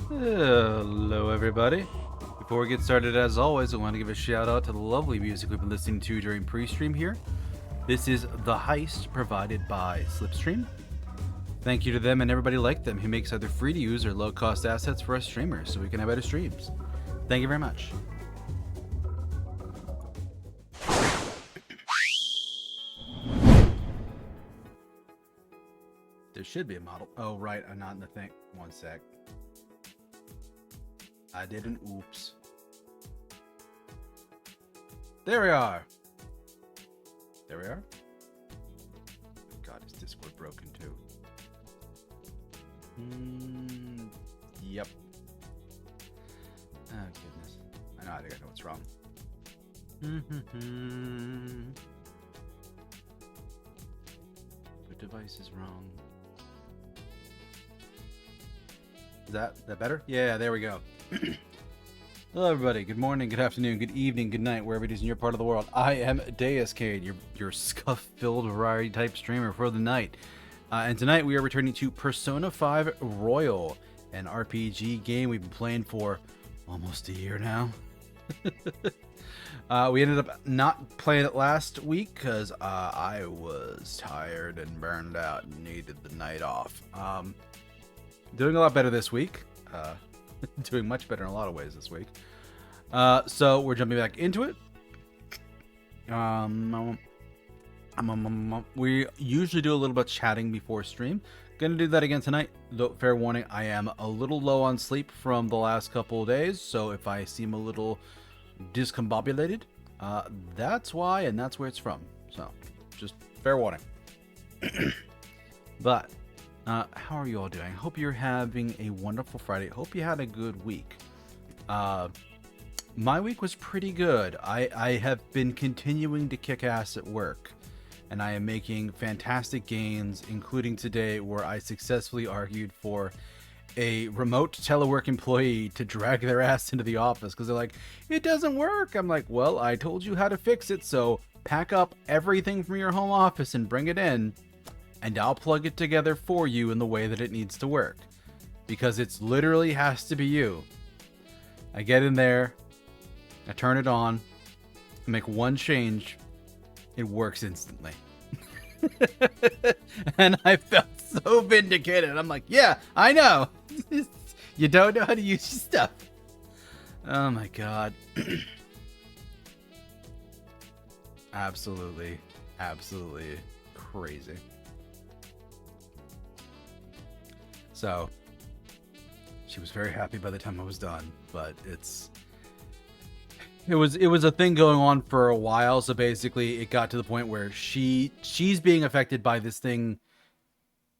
Hello everybody. Before we get started, as always, I want to give a shout out to the lovely music we've been listening to during pre-stream here. This is The Heist, provided by Slipstream. Thank you to them and everybody like them who makes either free to use or low cost assets for us streamers so we can have better streams. Thank you very much. There should be a model. Oh, right, I'm not in the thing. One sec. I did an oops. There we are. There we are. God, is Discord broken too? Yep. Oh, goodness. I think I know what's wrong. The device is wrong. Is that better? Yeah, there we go. Hello everybody, good morning, good afternoon, good evening, good night, wherever it is in your part of the world. I am Deuscain, your scuff-filled variety type streamer for the night. And tonight we are returning to Persona 5 Royal, an RPG game we've been playing for almost a year now. We ended up not playing it last week because I was tired and burned out and needed the night off. Doing a lot better this week. Doing much better in a lot of ways this week. So we're jumping back into it. We usually do a little bit of chatting before stream. Gonna do that again tonight. Though, fair warning, I am a little low on sleep from the last couple of days. So if I seem a little discombobulated, that's why, and that's where it's from. So just fair warning. But how are you all doing? I hope you're having a wonderful Friday. Hope you had a good week. My week was pretty good. I have been continuing to kick ass at work, and I am making fantastic gains, including today where I successfully argued for a remote telework employee to drag their ass into the office because they're like, it doesn't work. I'm like, well, I told you how to fix it, so pack up everything from your home office and bring it in, and I'll plug it together for you in the way that it needs to work. Because it's literally has to be you. I get in there, I turn it on, I make one change, it works instantly. And I felt so vindicated. I'm like, yeah, I know. You don't know how to use your stuff. Oh my god. Absolutely crazy. So, she was very happy by the time I was done, but it was a thing going on for a while. So basically, it got to the point where she's being affected by this thing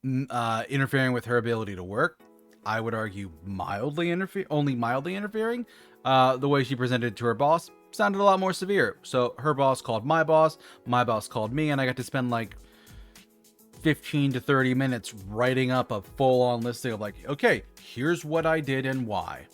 interfering with her ability to work. I would argue only mildly interfering. The way she presented it to her boss sounded a lot more severe. So her boss called my boss called me, and I got to spend like 15 to 30 minutes writing up a full-on listing of like, okay, here's what I did and why.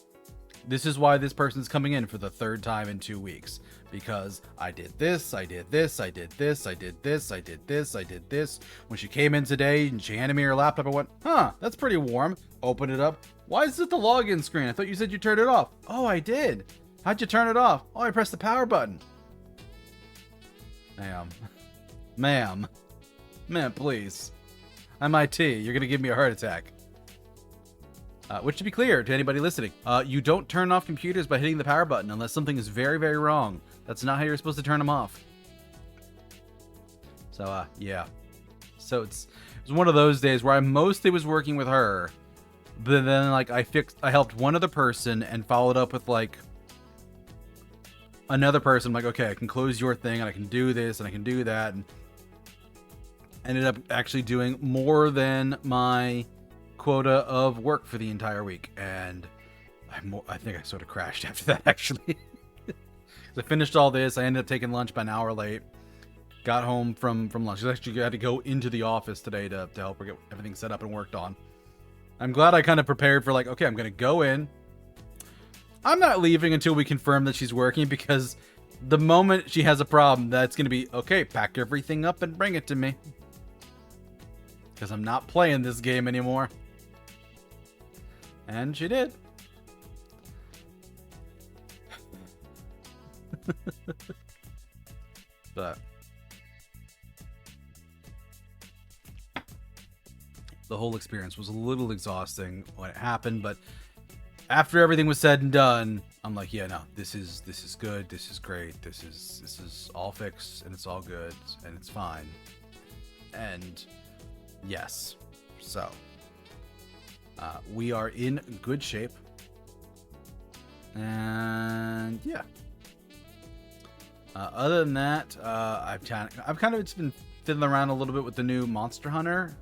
This is why this person's coming in for the third time in 2 weeks. Because I did this, I did this, I did this, I did this, I did this, I did this. When she came in today and she handed me her laptop, I went, huh, that's pretty warm. Open it up. Why is it the login screen? I thought you said you turned it off. Oh, I did. How'd you turn it off? Oh, I pressed the power button. Ma'am, please. I'm IT. You're going to give me a heart attack. Which, to be clear to anybody listening, you don't turn off computers by hitting the power button unless something is very, very wrong. That's not how you're supposed to turn them off. So, yeah. So it was one of those days where I mostly was working with her, but then like I helped one other person and followed up with like another person. I'm like, okay, I can close your thing and I can do this and I can do that, and ended up actually doing more than my quota of work for the entire week, and I think I sort of crashed after that actually. I finished all this. I ended up taking lunch by an hour late. Got home from lunch. I actually had to go into the office today to help her get everything set up and worked on. I'm glad I kind of prepared for like, okay, I'm gonna go in. I'm not leaving until we confirm that she's working, because the moment she has a problem, that's gonna be, okay, pack everything up and bring it to me. Because I'm not playing this game anymore. And she did. But the whole experience was a little exhausting when it happened, but after everything was said and done, I'm like, yeah, no, this is good, this is great, this is all fixed, and it's all good, and it's fine. And yes, so we are in good shape, and yeah. Other than that, I've kind of just been fiddling around a little bit with the new Monster Hunter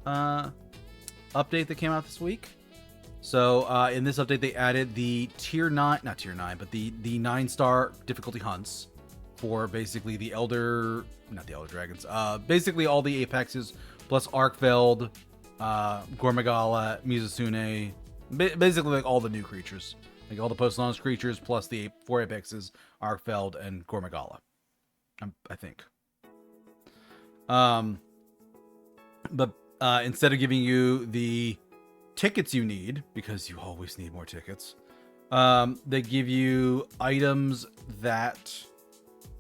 update that came out this week. So in this update, they added the not tier 9, but the 9-star difficulty hunts for basically not the Elder Dragons, basically all the Apexes, plus Arkveld, Gormagala, Mizusune, basically like all the new creatures. Like all the post-launch creatures, plus the 4 Apexes, Arkveld, and Gormagala. I think. But instead of giving you the tickets you need, because you always need more tickets, they give you items that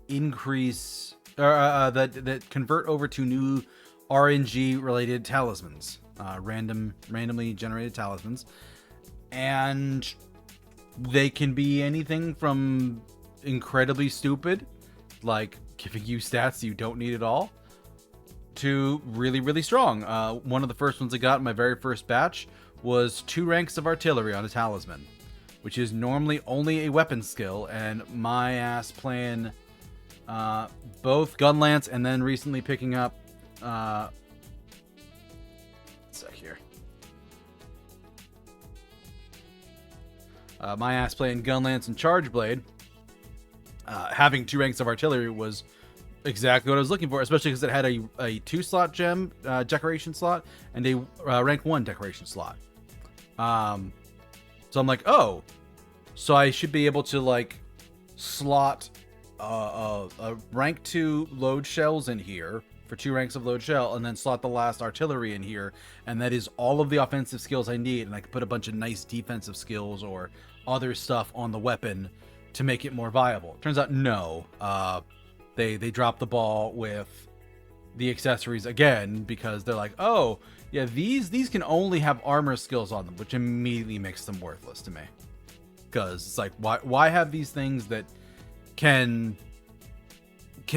increase or that convert over to new RNG related talismans, randomly generated talismans, and they can be anything from incredibly stupid, like giving you stats you don't need at all, to really, really strong. One of the first ones I got in my very first batch was 2 ranks of artillery on a talisman, which is normally only a weapon skill, and my ass playing both Gunlance and then recently picking up my ass playing Gunlance and Charge Blade. Having 2 ranks of artillery was exactly what I was looking for, especially because it had a 2-slot gem decoration slot and a rank 1 decoration slot. So I'm like, oh, so I should be able to like slot a rank 2 load shells in here for 2 ranks of load shell, and then slot the last artillery in here, and that is all of the offensive skills I need, and I can put a bunch of nice defensive skills or other stuff on the weapon to make it more viable. Turns out no, they dropped the ball with the accessories again, because they're like, oh yeah, these can only have armor skills on them, which immediately makes them worthless to me, because it's like, why have these things that can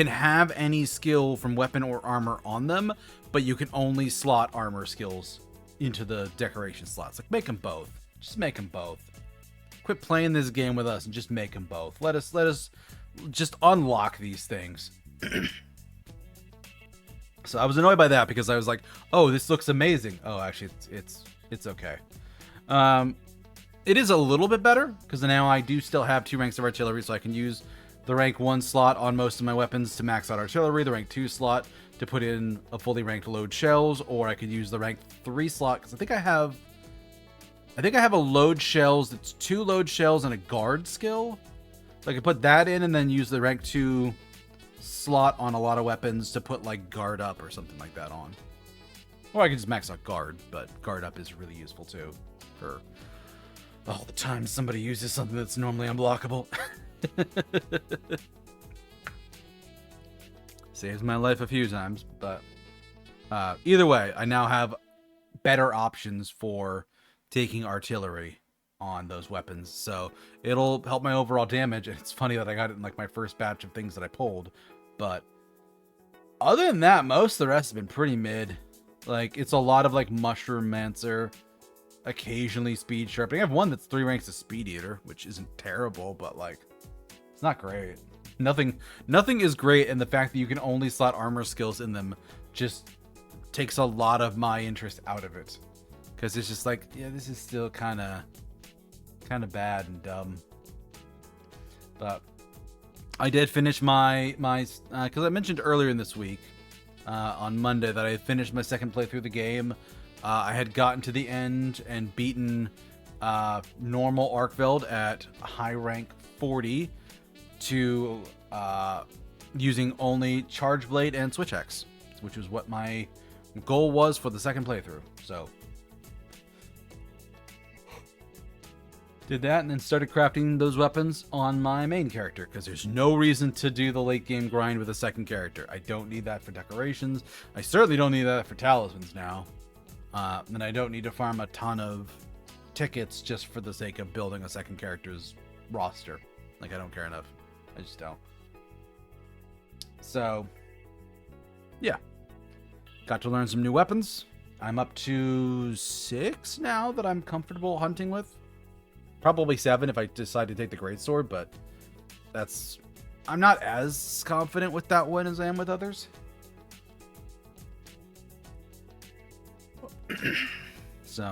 have any skill from weapon or armor on them, but you can only slot armor skills into the decoration slots? Like, make them both. Just make them both. Quit playing this game with us and just make them both. Let us just unlock these things. So I was annoyed by that, because I was like, oh, this looks amazing. Oh, actually, it's okay. It is a little bit better, because now I do still have 2 ranks of artillery, so I can use the rank 1 slot on most of my weapons to max out artillery, the rank 2 slot to put in a fully ranked load shells, or I could use the rank 3 slot, because I think I have a load shells that's 2 load shells and a guard skill. So I could put that in and then use the rank 2 slot on a lot of weapons to put like guard up or something like that on. Or I can just max out guard, but guard up is really useful too for all the time somebody uses something that's normally unblockable. Saves my life a few times, but either way, I now have better options for taking artillery on those weapons, so it'll help my overall damage. And it's funny that I got it in like my first batch of things that I pulled, but other than that, most of the rest has been pretty mid. Like, it's a lot of like Mushroom Mancer, occasionally Speed Sharpening. I have one that's 3 ranks of Speed Eater, which isn't terrible, but like, it's not great. Nothing is great, and the fact that you can only slot armor skills in them just takes a lot of my interest out of it, because it's just like, yeah, this is still kind of bad and dumb. But I did finish my because I mentioned earlier in this week on Monday that I had finished my second playthrough of the game. I had gotten to the end and beaten normal Arkveld at high rank 40 to using only Charge Blade and Switch X, which was what my goal was for the second playthrough. So Did that and then started crafting those weapons on my main character because there's no reason to do the late game grind with a second character. I don't need that for decorations. I certainly don't need that for talismans now. And I don't need to farm a ton of tickets just for the sake of building a second character's roster. Like, I don't care enough. I just don't. So, yeah. Got to learn some new weapons. I'm up to 6 now that I'm comfortable hunting with. Probably 7 if I decide to take the greatsword, but that's... I'm not as confident with that one as I am with others. So,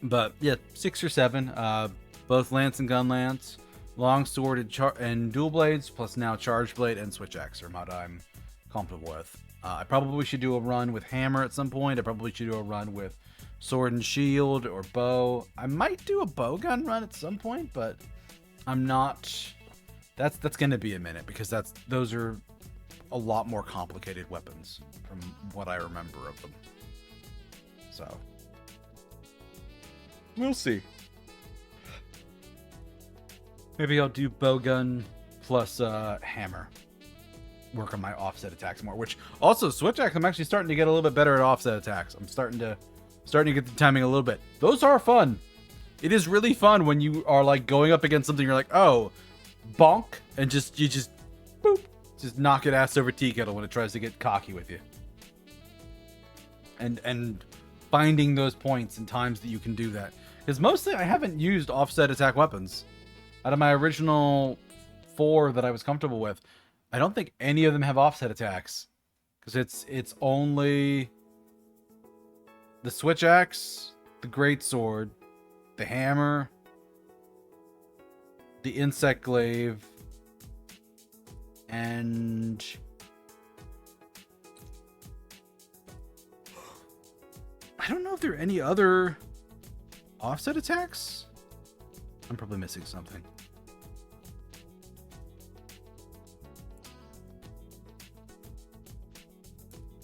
but yeah, 6 or 7. Both lance and gun lance, long sword and dual blades, plus now charge blade and switch axe are what I'm comfortable with. I probably should do a run with hammer at some point. I probably should do a run with sword and shield or bow. I might do a bow gun run at some point, but I'm not. That's going to be a minute because those are a lot more complicated weapons from what I remember of them. So we'll see. Maybe I'll do bow gun plus hammer. Work on my offset attacks more, which also switch axe I'm actually starting to get a little bit better at offset attacks. I'm starting to get the timing a little bit. Those are fun. It is really fun when you are like going up against something, you're like, oh, bonk, and you just boop, just knock it ass over tea kettle when it tries to get cocky with you. And finding those points and times that you can do that. Because mostly I haven't used offset attack weapons. Out of my original 4 that I was comfortable with, I don't think any of them have offset attacks. Because it's only the switch axe, the greatsword, the hammer, the insect glaive, and I don't know if there are any other offset attacks. I'm probably missing something.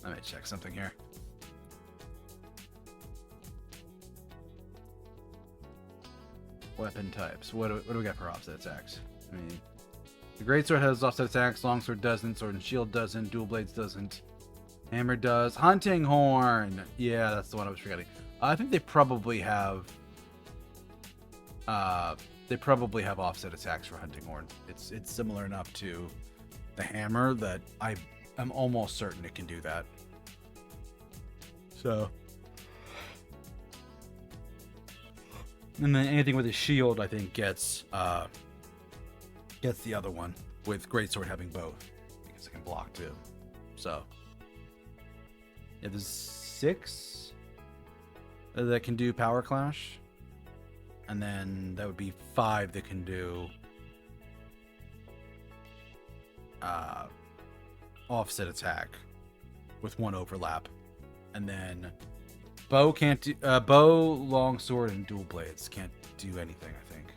Let me check something here. Weapon types. What do we got for offset attacks? I mean, the greatsword has offset attacks, longsword doesn't, sword and shield doesn't, dual blades doesn't, hammer does, hunting horn. Yeah, that's the one I was forgetting. I think they probably have offset attacks for hunting horn. It's similar enough to the hammer that I'm almost certain it can do that. So, and then anything with a shield, I think gets the other one, with greatsword having both, because it can block too. So, yeah, there's 6 that can do power clash, and then that would be 5 that can do offset attack with 1 overlap. And then bow can't do bow, longsword, and dual blades can't do anything, I think.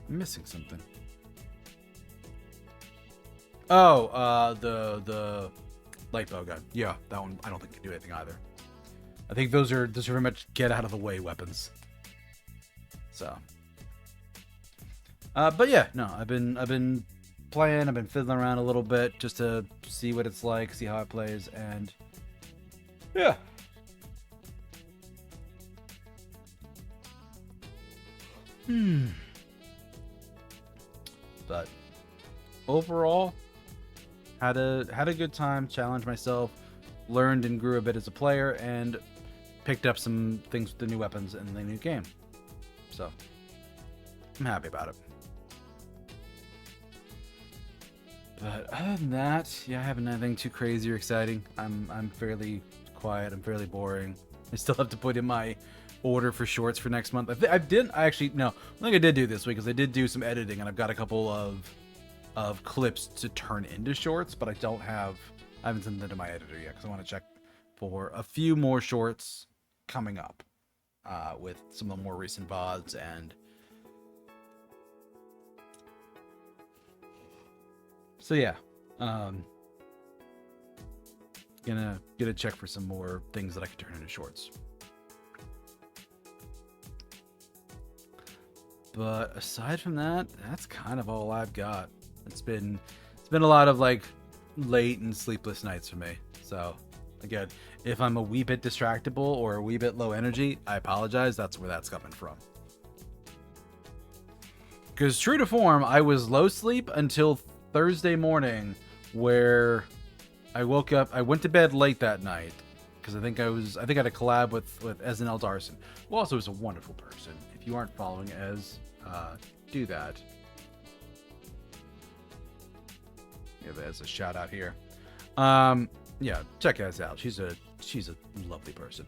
I'm missing something. Oh, the light bow gun. Yeah, that one I don't think can do anything either. I think those are very much get out of the way weapons. So, but yeah, no, I've been playing. I've been fiddling around a little bit just to see what it's like, see how it plays, and yeah. But overall, had a good time, challenged myself, learned and grew a bit as a player, and picked up some things with the new weapons in the new game. So I'm happy about it. But other than that, yeah, I haven't anything too crazy or exciting. I'm fairly quiet. I'm fairly boring. I still have to put in my order for shorts for next month. I think I did do this week because I did do some editing, and I've got a couple of clips to turn into shorts, but I haven't sent them to my editor yet because I want to check for a few more shorts coming up with some of the more recent VODs and. So yeah, gonna check for some more things that I can turn into shorts. But aside from that, that's kind of all I've got. It's been a lot of like late and sleepless nights for me. So again, if I'm a wee bit distractible or a wee bit low energy, I apologize. That's where that's coming from. Because true to form, I was low sleep until Thursday morning, where I woke up. I went to bed late that night because I think I had a collab with SNL Darson, who also is a wonderful person. If you aren't following Ez, do that. Give Ez a shout out here. Yeah, check Ez out. She's a lovely person.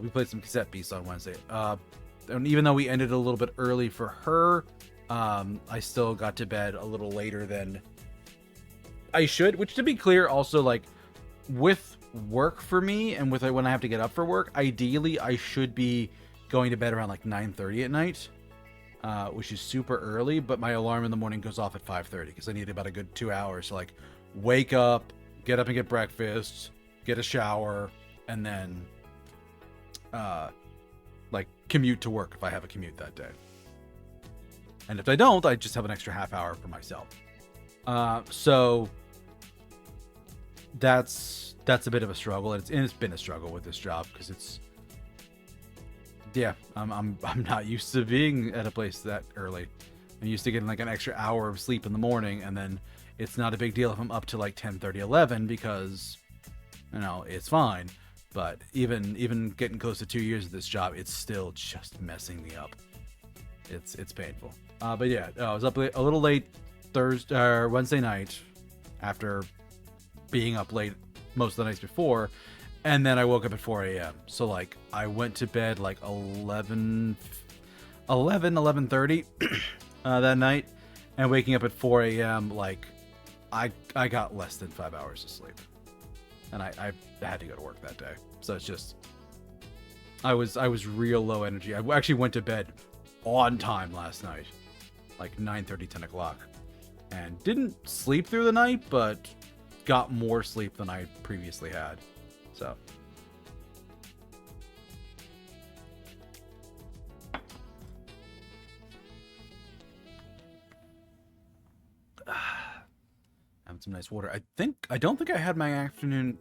We played some cassette beasts on Wednesday. And even though we ended a little bit early for her, I still got to bed a little later than I should, which, to be clear, also, like, with work for me and with when I have to get up for work, ideally I should be going to bed around like 9:30 at night, which is super early, but my alarm in the morning goes off at 5:30 because I need about a good 2 hours to like wake up, get up and get breakfast, get a shower, and then like commute to work if I have a commute that day. And if I don't, I just have an extra half hour for myself. So that's a bit of a struggle. It's been a struggle with this job because it's, yeah, I'm not used to being at a place that early. I'm used to getting like an extra hour of sleep in the morning, and then it's not a big deal if I'm up to like 10:30, 11 because, you know, it's fine. But even getting close to 2 years of this job, it's still just messing me up. It's painful. But yeah, I was up a little late Wednesday night after being up late most of the nights before, and then I woke up at 4 a.m. So like I went to bed like 11:30 that night, and waking up at 4 a.m. like I got less than 5 hours of sleep, and I had to go to work that day. So it's just I was real low energy. I actually went to bed on time last night, like 9:30, 10 o'clock, and didn't sleep through the night, but got more sleep than I previously had. So having some nice water. I don't think I had my afternoon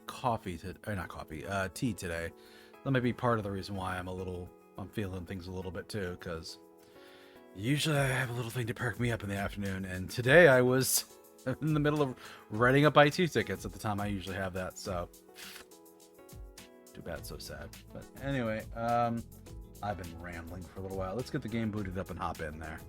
tea today. That might be part of the reason why I'm feeling things a little bit too, because usually I have a little thing to perk me up in the afternoon, and today I was in the middle of writing up IT tickets at the time I usually have that, so too bad, so sad. But anyway, I've been rambling for a little while. Let's get the game booted up and hop in there.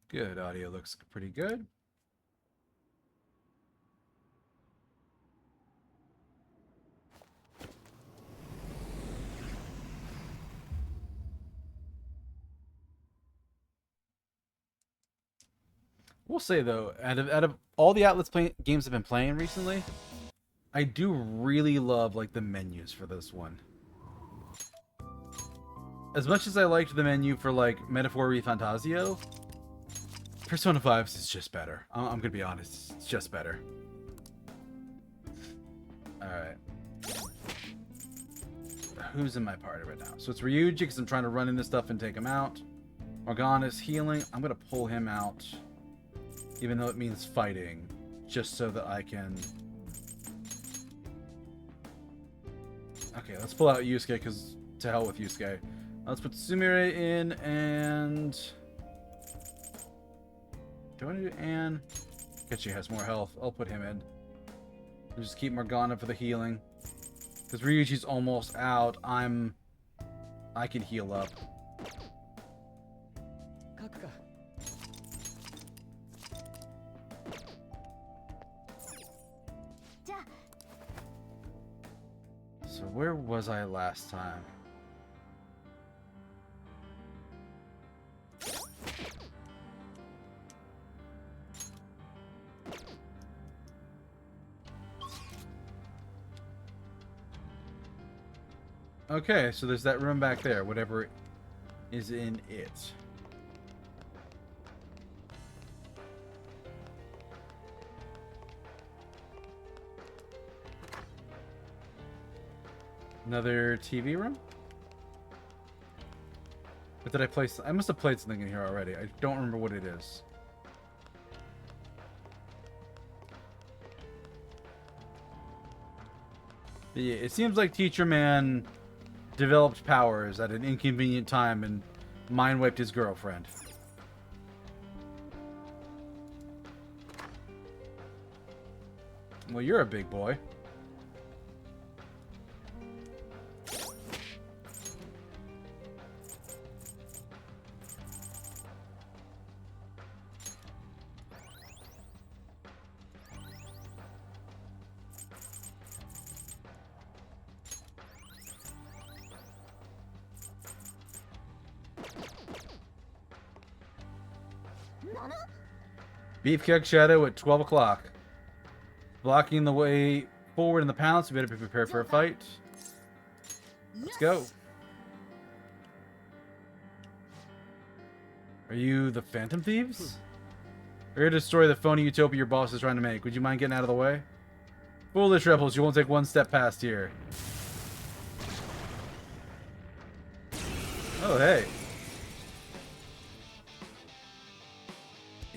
Good, audio looks pretty good. We'll say though, out of all the Atlas games I've been playing recently, I do really love like the menus for this one. As much as I liked the menu for like Metaphor Fantasio, Persona 5 is just better. I'm gonna be honest, it's just better. Alright. Who's in my party right now? So it's Ryuji, because I'm trying to run into stuff and take him out. Morgana's healing. I'm gonna pull him out, even though it means fighting, just so that I can... Okay, let's pull out Yusuke, because to hell with Yusuke. Let's put Sumire in, and... Do I want to do Anne? Because she has more health. I'll put him in. We'll just keep Morgana for the healing. Because Ryuji's almost out. I can heal up. So where was I last time? Okay, so there's that room back there, whatever is in it. Another TV room? But did I place... I must have played something in here already. I don't remember what it is. But yeah, it seems like Teacher Man developed powers at an inconvenient time and mind-wiped his girlfriend. Well, you're a big boy. Beefcake Shadow at 12 o'clock. Blocking the way forward in the pounce. We better be prepared for a fight. Let's go. Are you the Phantom Thieves? We're here to destroy the phony utopia your boss is trying to make. Would you mind getting out of the way? Foolish rebels, you won't take one step past here. Oh, hey.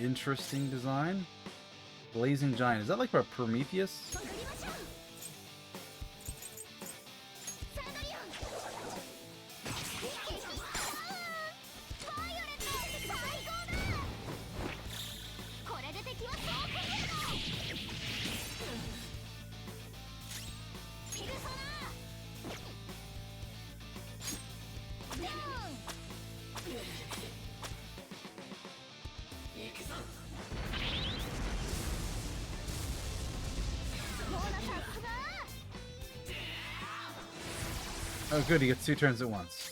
Interesting design. Blazing Giant. Is that like a Prometheus? Oh good, he gets 2 turns at once.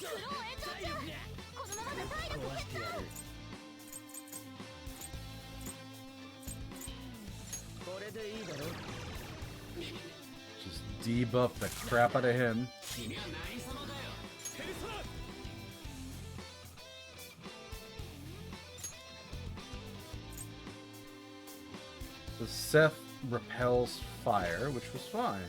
Just debuff the crap out of him. So Seth repels fire, which was fine.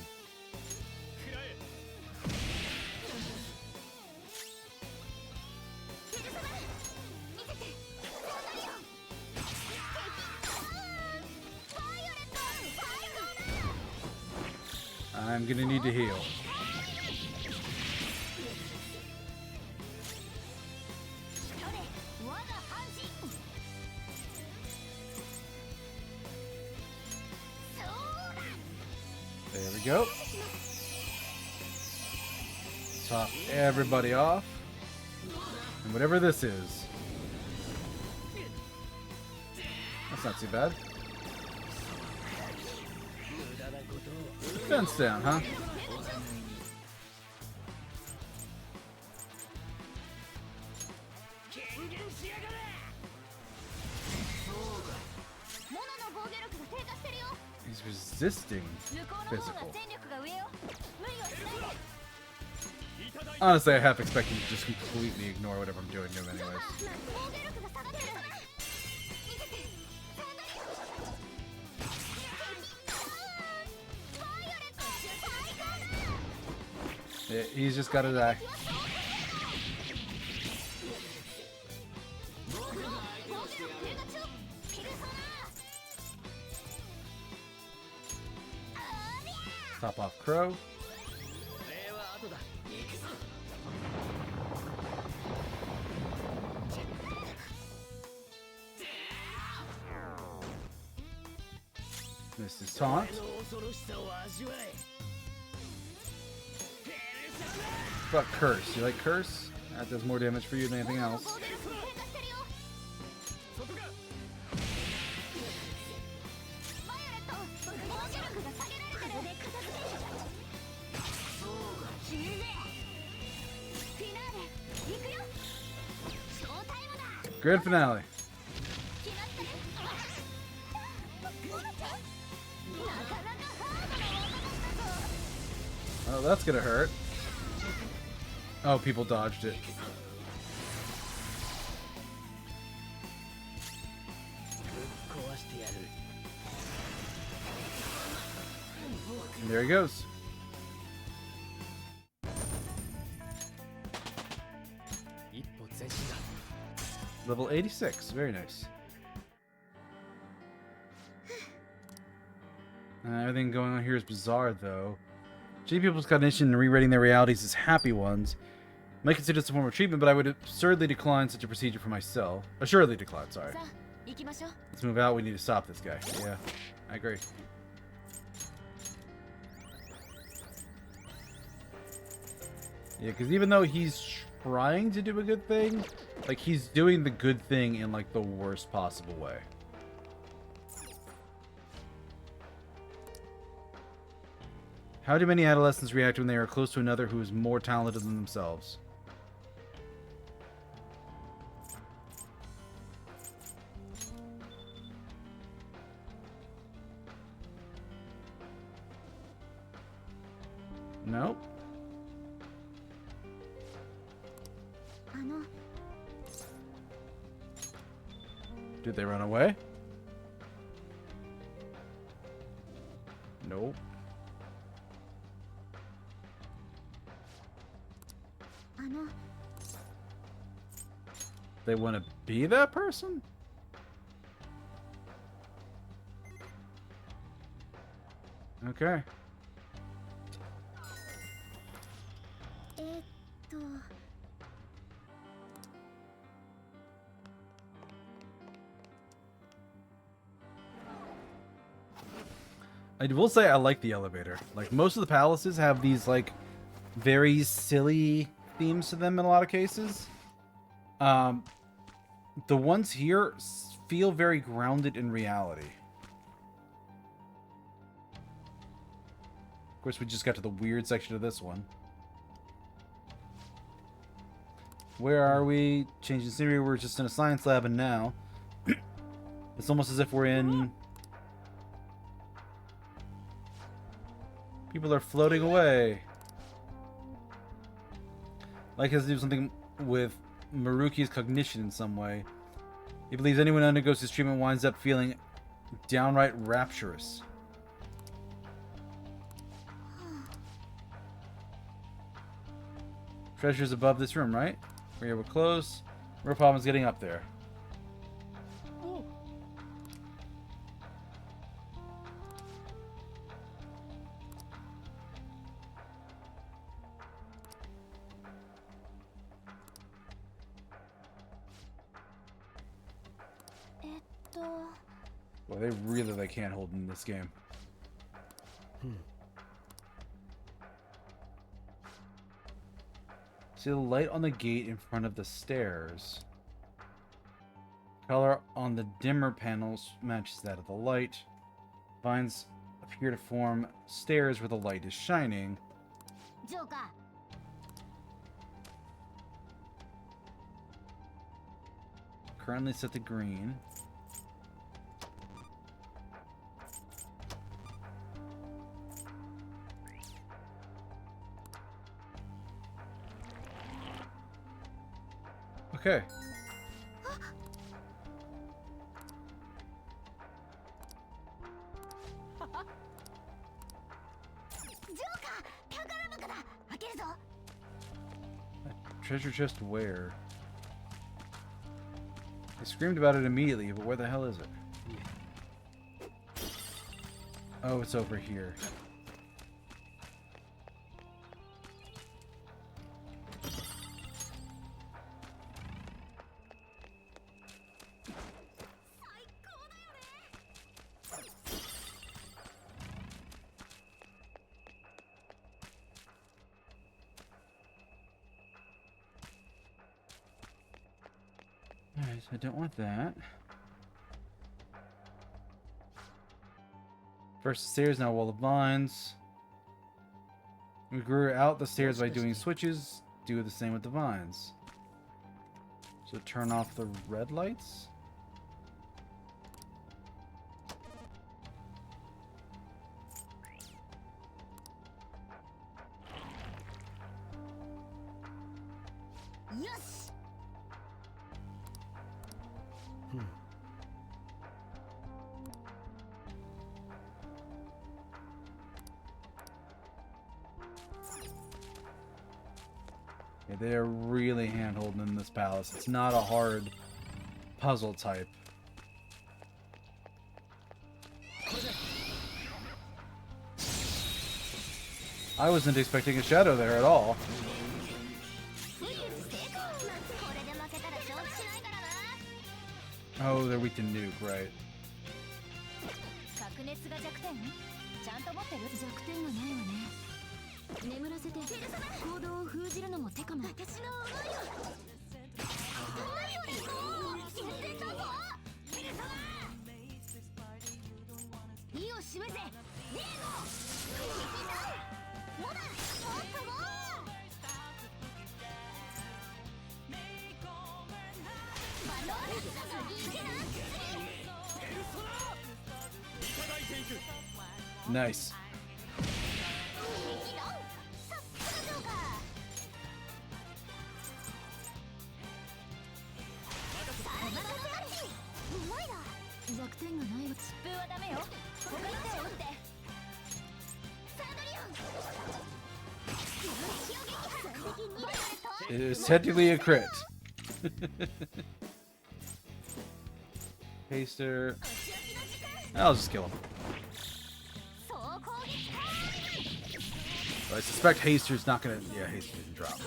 I'm gonna need to heal. There we go. Top everybody off. And whatever this is. That's not too bad. Fence down, huh? He's resisting physical. Honestly, I half expect him to just completely ignore whatever I'm doing to him anyways. Yeah, he's just gotta die. Top off Crow. Missed his taunt. What about Curse? You like Curse? That does more damage for you than anything else. Grand finale. Oh, that's gonna hurt. Oh, people dodged it. And there he goes. Level 86. Very nice. Everything going on here is bizarre, though. Treating people's cognition and rewriting their realities as happy ones. I might consider this a form of treatment, but I would absurdly decline such a procedure for myself. Assuredly decline, sorry. Let's move out. We need to stop this guy. Yeah, I agree. Yeah, because even though he's trying to do a good thing, like, he's doing the good thing in, like, the worst possible way. How do many adolescents react when they are close to another who is more talented than themselves? Nope. Did they run away? Nope. They want to be that person? Okay. I will say I like the elevator. Like, most of the palaces have these, like, very silly themes to them in a lot of cases. The ones here feel very grounded in reality. Of course, we just got to the weird section of this one. Where are we? Changing scenery. We're just in a science lab, and now it's almost as if we're in... People are floating away. Like, has to do something with Maruki's cognition in some way. He believes anyone who undergoes this treatment winds up feeling downright rapturous. Treasure's above this room, right? We're close. Real problem's getting up there. Well, they can't hold in this game. See the light on the gate in front of the stairs. Color on the dimmer panels matches that of the light. Vines appear to form stairs where the light is shining. Currently set to green. Okay. A treasure chest where? I screamed about it immediately, but where the hell is it? Oh, it's over here. Alright, I don't want that. First the stairs, now wall of vines. We grew out the stairs by doing switches. Do the same with the vines. So turn off the red lights. Yeah, they're really hand-holding in this palace. It's not a hard puzzle type. I wasn't expecting a shadow there at all. Oh, they're weak to nuke, right. Nice. It is technically a crit. Haster. I'll just kill him. I suspect Haster's not gonna. Yeah, Haster didn't drop.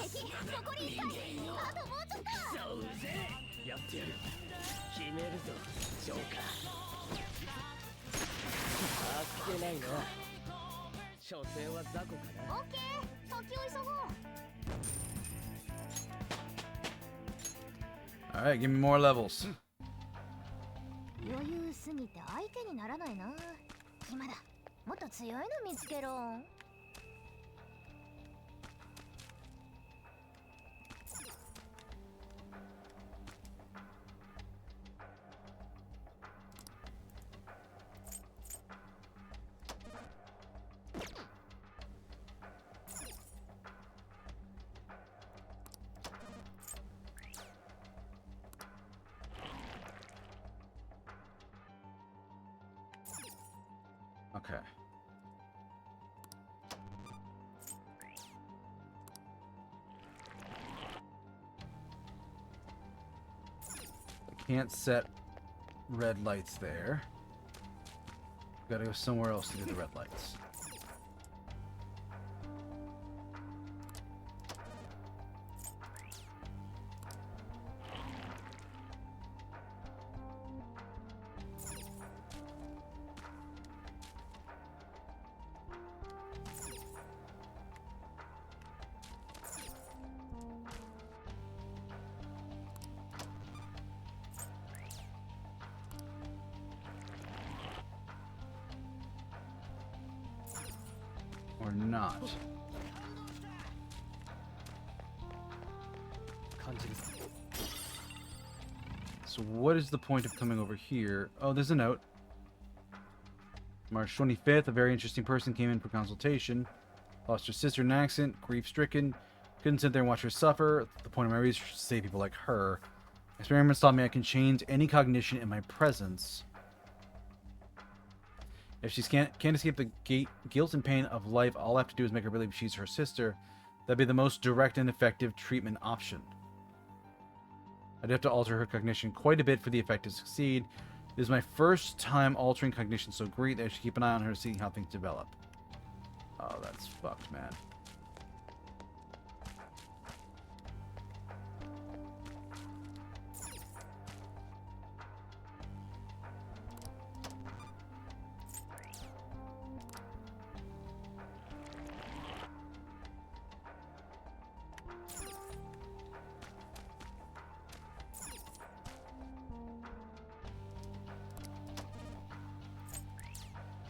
Alright, give me more levels. Okay. I can't set red lights there. Gotta go somewhere else to do the red lights. Or not. So what is the point of coming over here? Oh, there's a note. March 25th, a very interesting person came in for consultation. Lost her sister in an accident, grief-stricken. Couldn't sit there and watch her suffer. The point of my research is to save people like her. Experiments taught me I can change any cognition in my presence. If she can't escape the guilt and pain of life, all I have to do is make her believe she's her sister. That'd be the most direct and effective treatment option. I'd have to alter her cognition quite a bit for the effect to succeed. This is my first time altering cognition so great that I should keep an eye on her, seeing how things develop. Oh, that's fucked, man.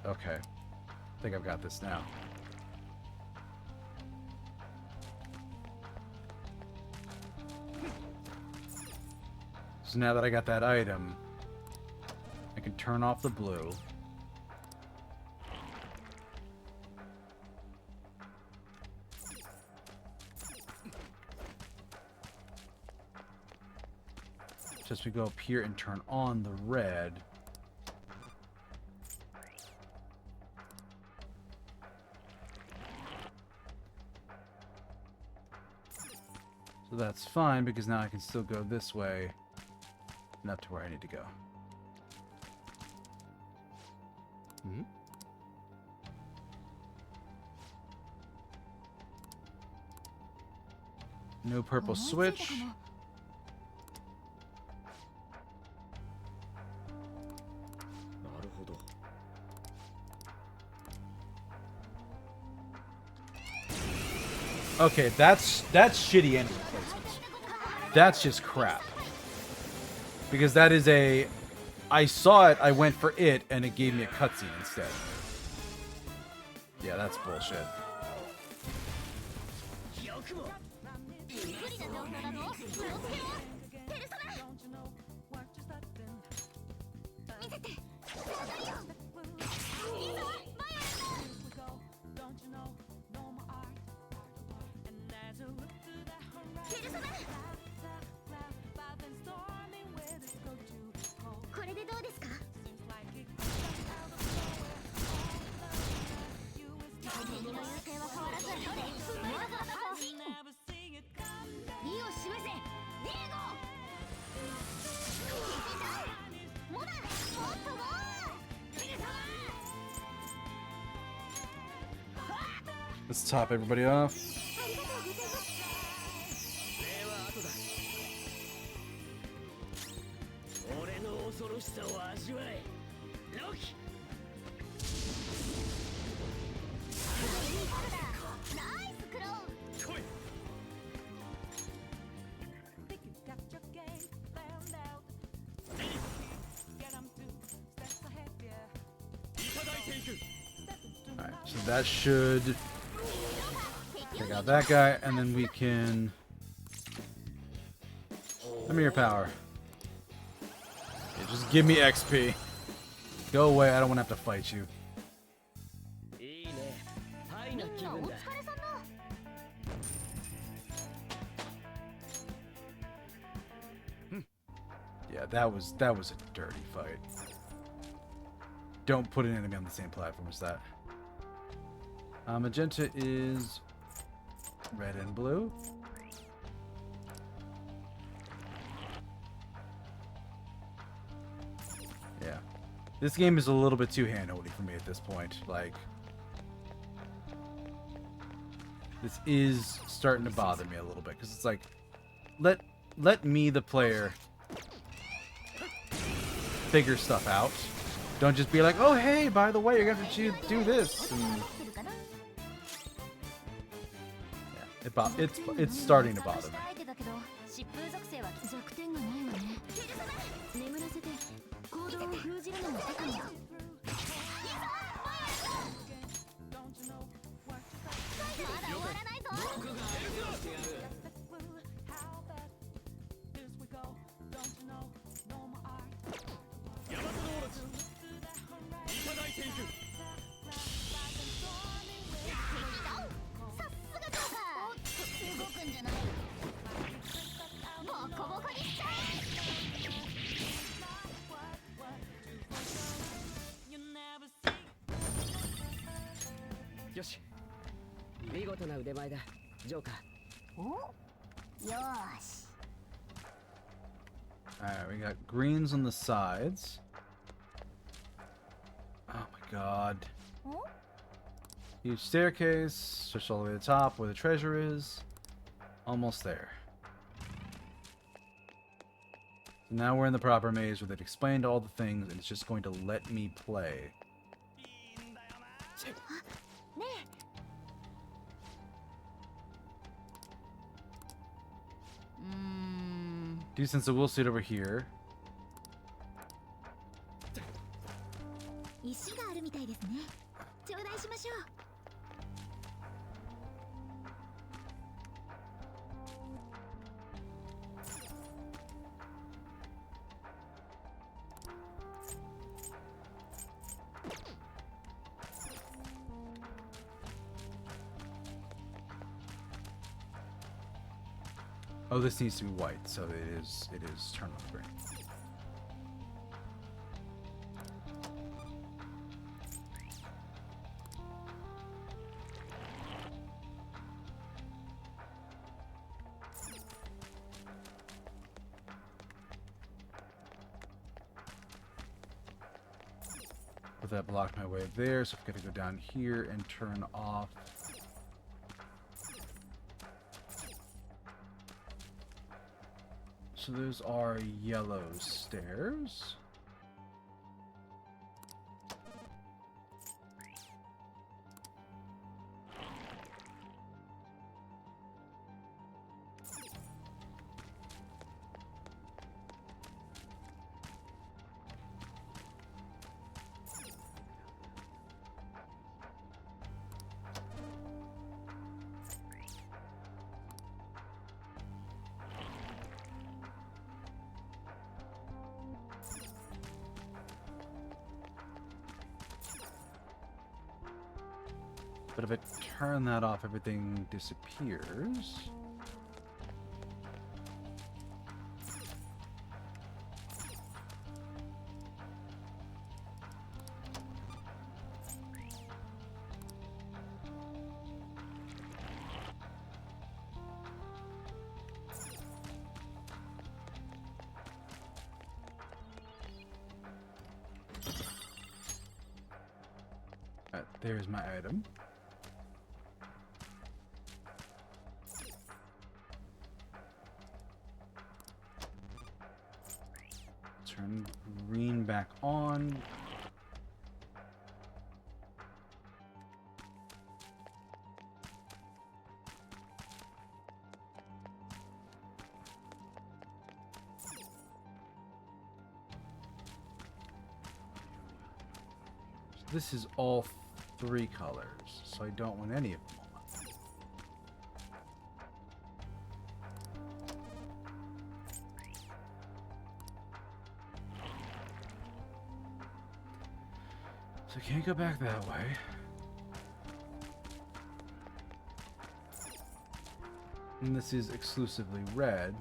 Okay. I think I've got this now. So now that I got that item, I can turn off the blue. Just we go up here and turn on the red. So that's fine, because now I can still go this way, not to where I need to go. Hmm? No purple switch. Okay, that's shitty enemy placement. That's just crap. Because that is a... I saw it, I went for it, and it gave me a cutscene instead. Yeah, that's bullshit. Let's top everybody off. Alright, so that should take out that guy, and then we can... Give me your power. Yeah, just give me XP. Go away, I don't want to have to fight you. Yeah, that was a dirty fight. Don't put an enemy on the same platform as that. Magenta is red and blue. Yeah. This game is a little bit too hand-holdy for me at this point. Like, this is starting to bother me a little bit, because it's like, let me, the player, figure stuff out. Don't just be like, oh hey, by the way, you're gonna have to do this. And yeah, it's starting to bother me. Alright, we got greens on the sides. Oh my god. Huge staircase, just all the way to the top where the treasure is. Almost there. So now we're in the proper maze where they've explained all the things and it's just going to let me play. Decent, so we'll sit over here. Oh, this needs to be white, so it is turned off green. But that blocked my way there, so I've got to go down here and turn off. So those are yellow stairs. But if I turn that off, everything disappears. Alright, there's my item. Turn green back on. So this is all 3 colors, so I don't want any of them on. So I can't go back that way. And this is exclusively red.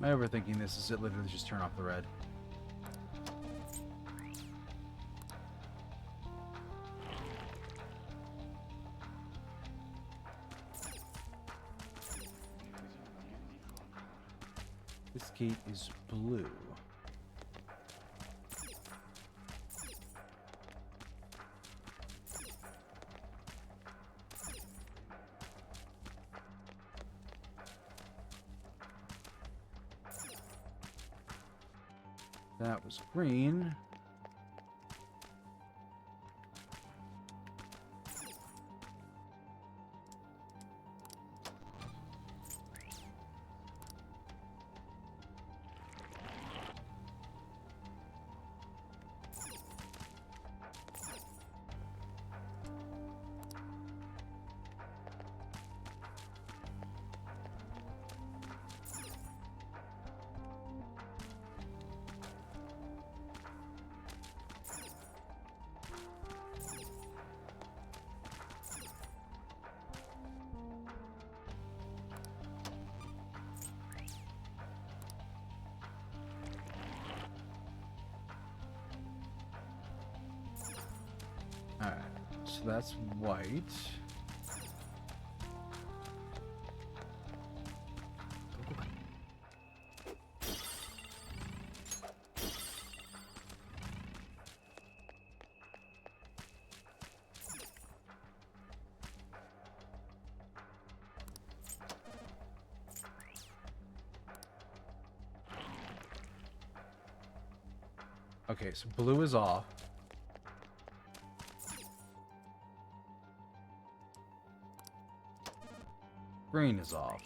Am I overthinking this? Is it literally just turn off the red? This gate is blue. That was green. Alright, so that's white. Okay, so blue is off. Green is off.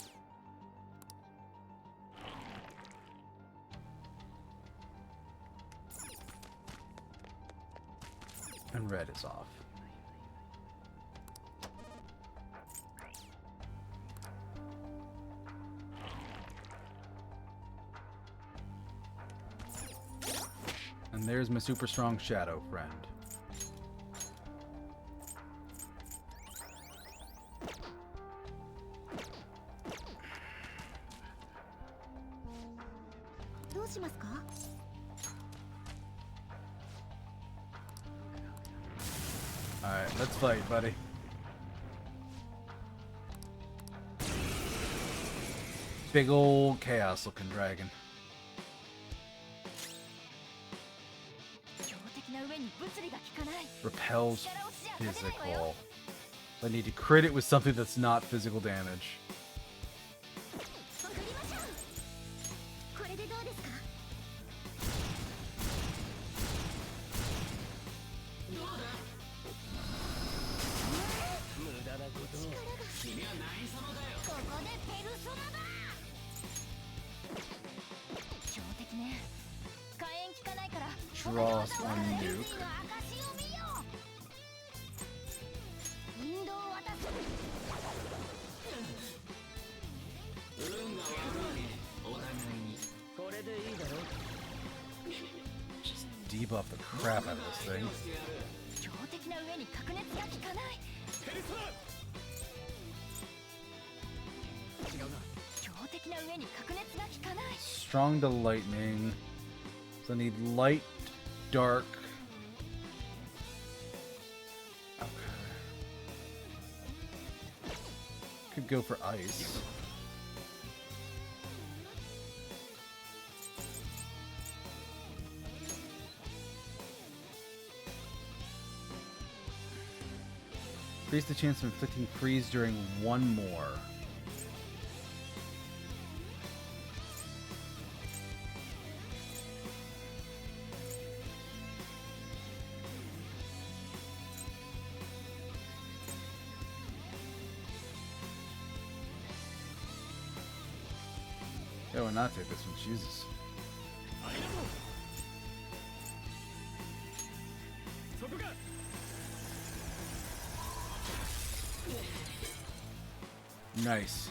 And red is off. And there's my super strong shadow friend. Alright, let's fight, buddy. Big old chaos looking dragon. Repels physical. I need to crit it with something that's not physical damage. Draws one nuke. Just debuff the crap out of this thing. Strong to lightning. So I need light, dark. Okay. Could go for ice. Increase the chance of inflicting freeze during one more. I will not take this one, Jesus. Nice.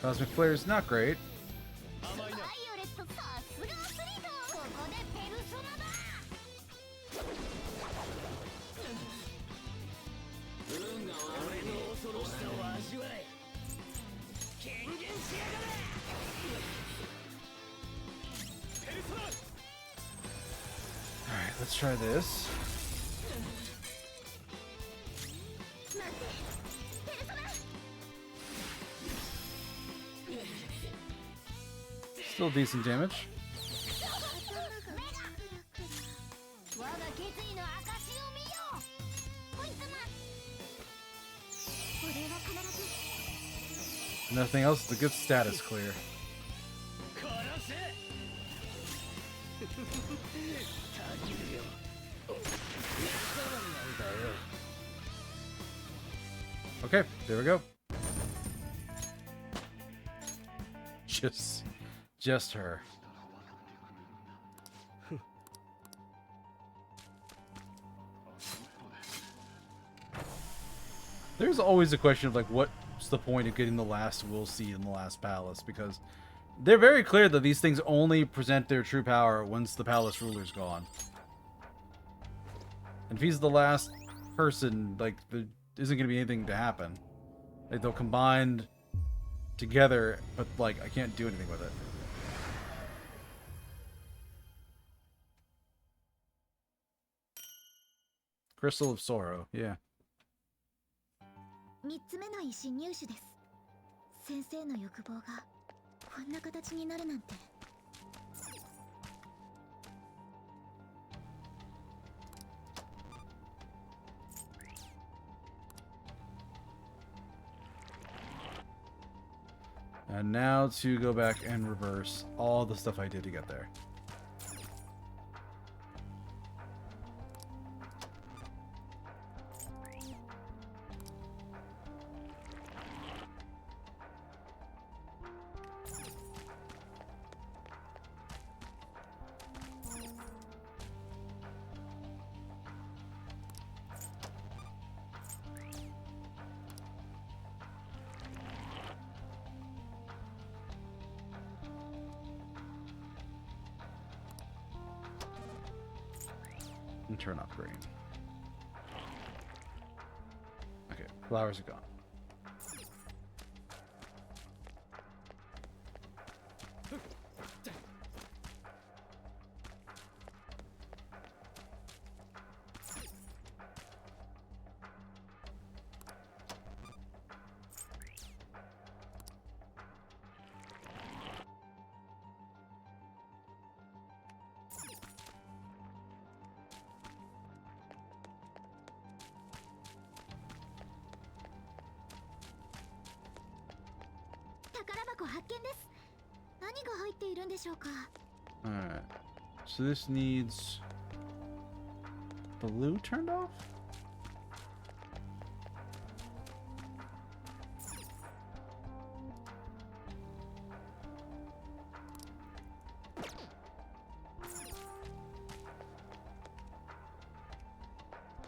Cosmic Flare is not great. Alright, let's try this. Still decent damage. Nothing else, it's a good status clear. Okay, there we go. Just her. There's always a question of like, what's the point of getting the last will seed in the last palace? Because they're very clear that these things only present their true power once the palace ruler's gone. And if he's the last person, like, there isn't going to be anything to happen. Like, they'll combine together, but like, I can't do anything with it. Crystal of Sorrow, yeah. 3つ目の石入手です。先生の欲望がこんな形になるなんて。And now to go back and reverse all the stuff I did to get there. And turn off green. Okay, flowers are gone. Alright. So this needs blue turned off?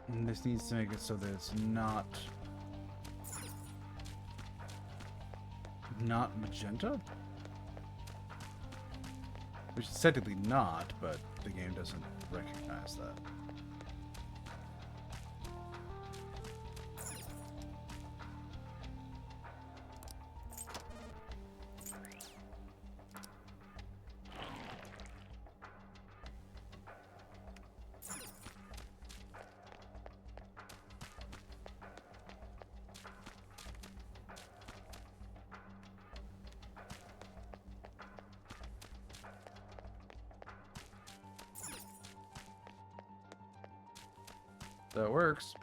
And this needs to make it so that it's not magenta? Which is technically not, but the game doesn't recognize that. That works.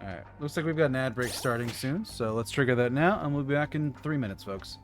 Alright, looks like we've got an ad break starting soon, so let's trigger that now, and we'll be back in 3 minutes, folks.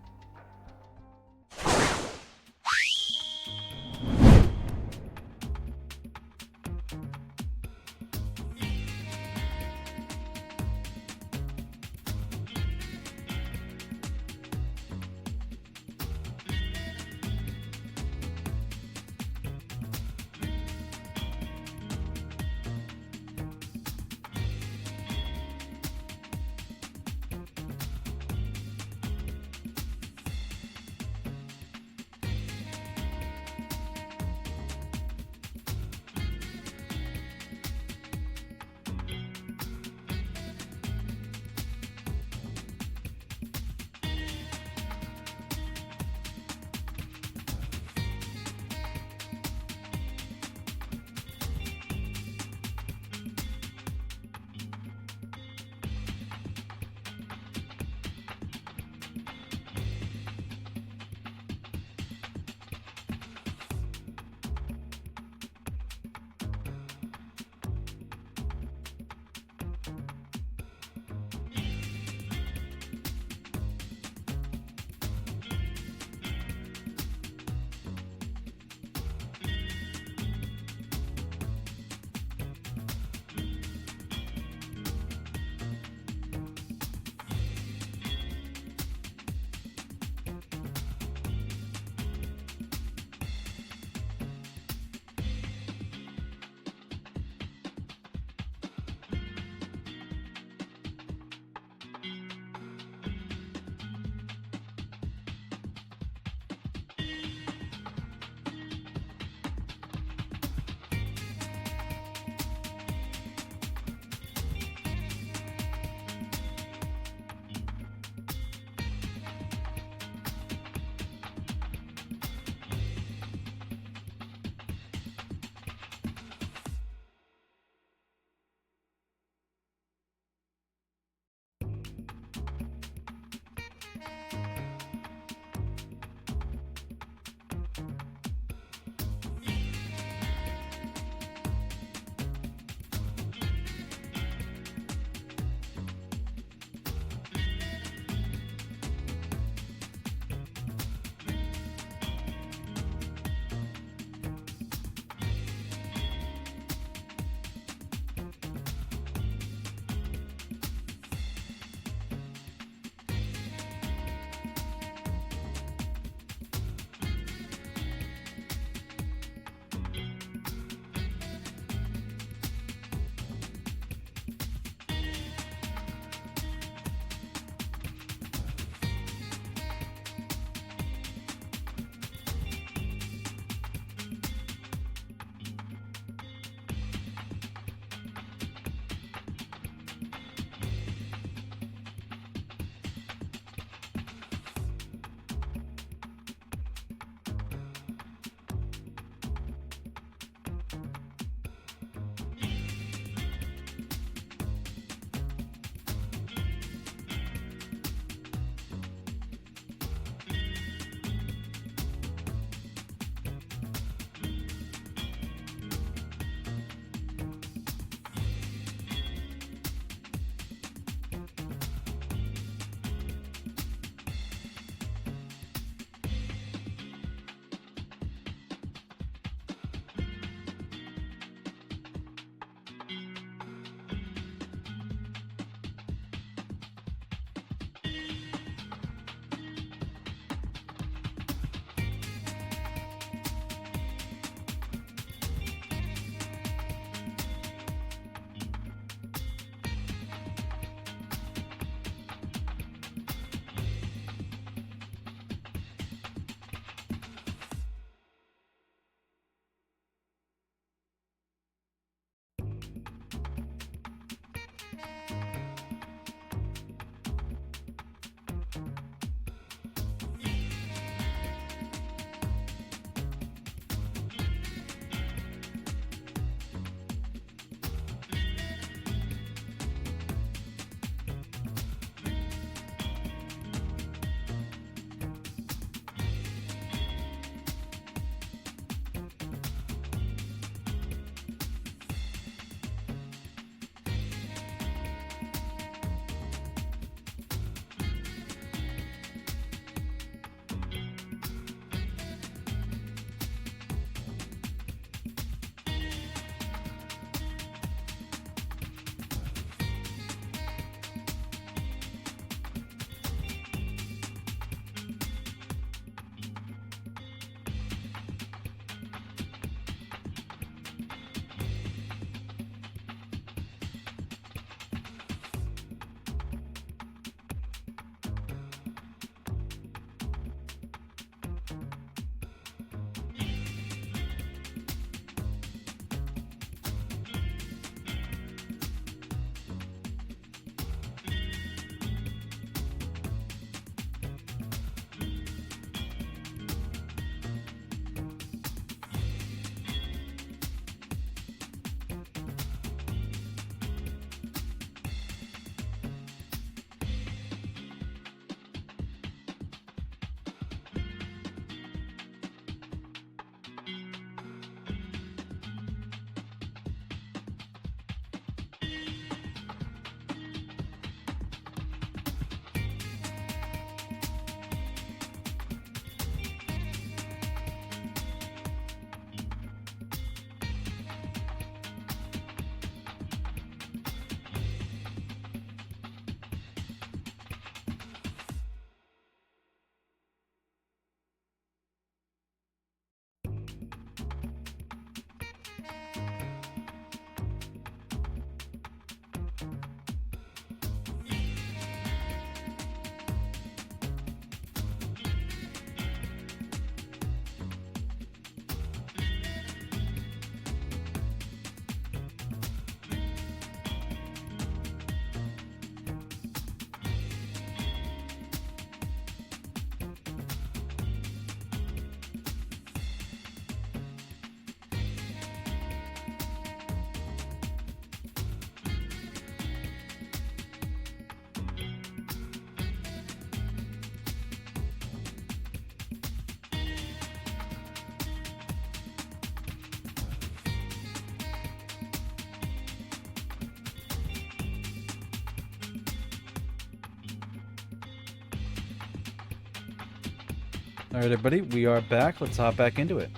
Alright, everybody, we are back. Let's hop back into it.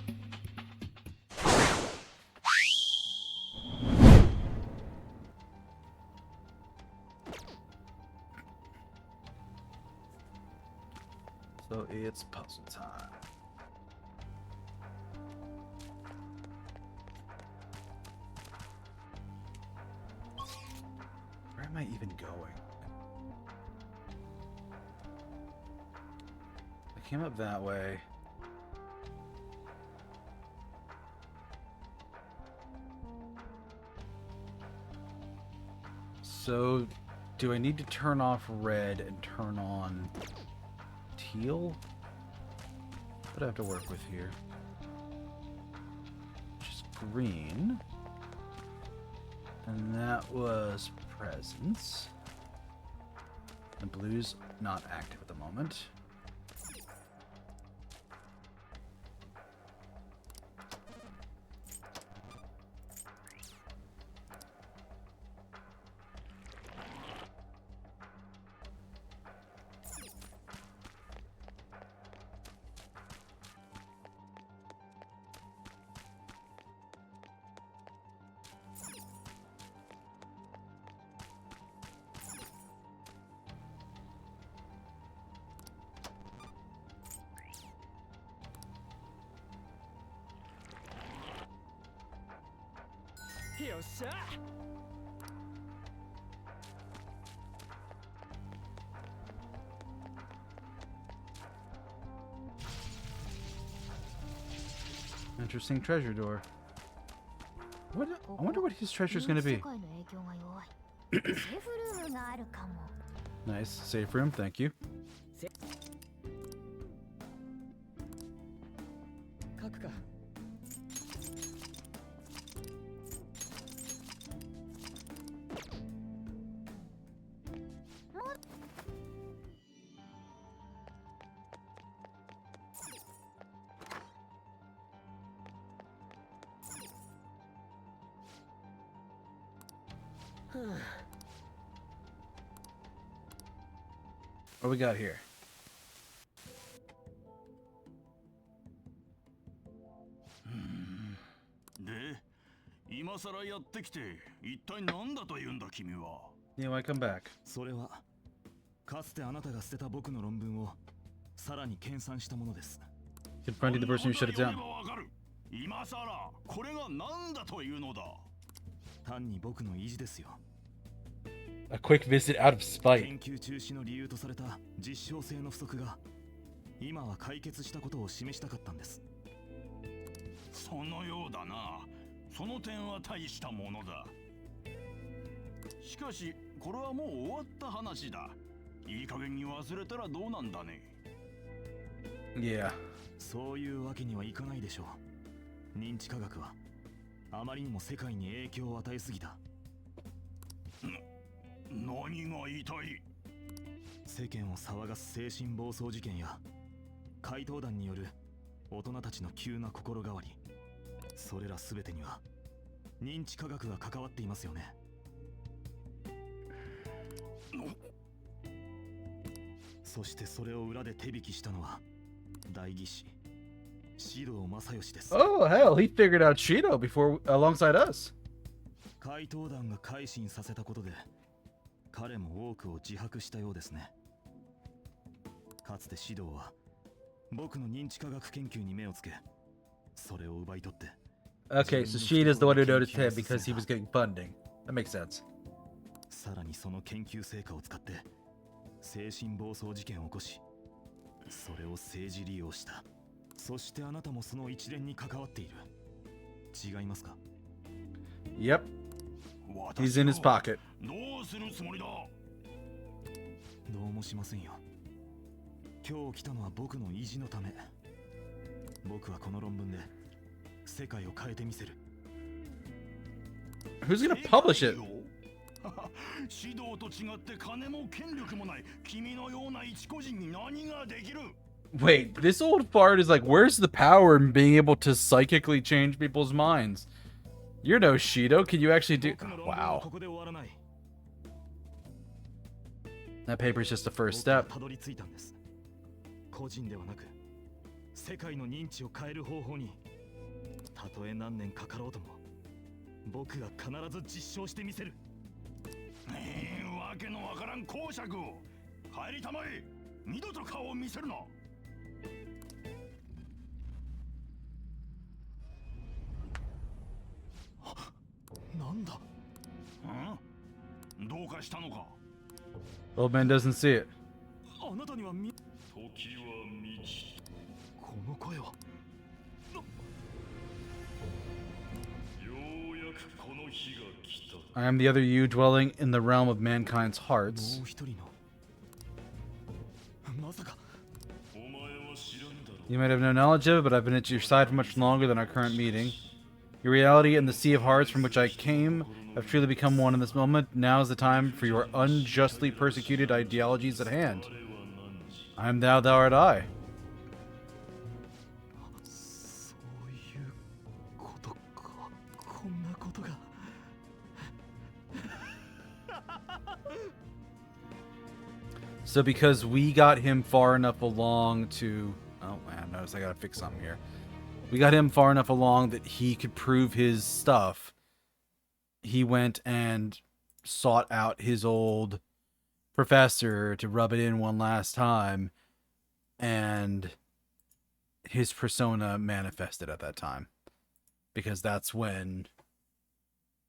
So it's puzzle time. Where am I even going? I came up that way. So, do I need to turn off red and turn on teal? What do I have to work with here? Just green. And that was presence. And blue's not active at the moment. Interesting treasure door. What? I wonder what his treasure is going to be. Nice. Safe room. Thank you. What we got here? Yeah, why come back? それはかつてあなたが捨てた僕の論文をさらに研鑽したものです。 Confronting the person who shut it down. 今さらこれが何だというのだ。単に僕の意地ですよ。 A quick visit out of spite. 研究中止の理由とされた実証性の不足が今は解決したことを示したかったんです。そのようだな。その点は大したものだ。しかしこれはもう終わった話だ。いい加減に忘れたらどうなんだね。 Yeah. そういうわけにはいかないでしょう。認知科学はあまりにも世界に影響を与えすぎた。何が言いたい？世間を騒がす精神暴走事件や怪盗団による大人たちの急な心変わり、それらすべてには認知科学が関わっていますよね。そしてそれを裏で手引きしたのは代議士シド正義です。 Oh hell, he figured out Shido before alongside us. 怪盗団が改心させたことで彼も多くを自白したようですね。かつてシドは僕の認知科学研究に目をつけ、それを奪い取って。 Okay, so Shido's the one who noticed him because he was getting funding. That makes sense. さらにその研究成果を使って精神暴走事件を起こし、それを政治利用した。そしてあなたもその一連に関わっている。違いますか？ Yep. He's in his pocket. どうするつもりだ？どうもしませんよ。今日来たのは僕の意地のため。僕はこの論文で世界を変えてみせる。 Who's gonna publish it? 指導と違って金も権力もない君のような一個人に何ができる？ Wait, this old fart is like, where's the power in being able to psychically change people's minds? You're no Shido. Can you actually do? Wow. That paper's just the first step. たどり着いたんです。個人ではなく世界の認知を変える方法にたとえ何年かかろうとも僕が必ず実証してみせる。わけのわからん公爵を帰りたまえ。二度と顔を見せるな。なんだ。どうかしたのか。 Old man doesn't see it. あなたには時は満ち。この声は。ようやくこの日が来た。 I am the other you dwelling in the realm of mankind's hearts. もう一人の。まさか。お前は知らんだろう。 You might have no knowledge of it, but I've been at your side for much longer than our current meeting. Your reality and the sea of hearts from which I came have truly become one in this moment. Now is the time for your unjustly persecuted ideologies at hand. I am thou, thou art I. そういうことか。こんなことが。So because we got him far enough along to... Oh man, notice I gotta fix something here. We got him far enough along that he could prove his stuff. He went and sought out his old professor to rub it in one last time. And his persona manifested at that time. Because that's when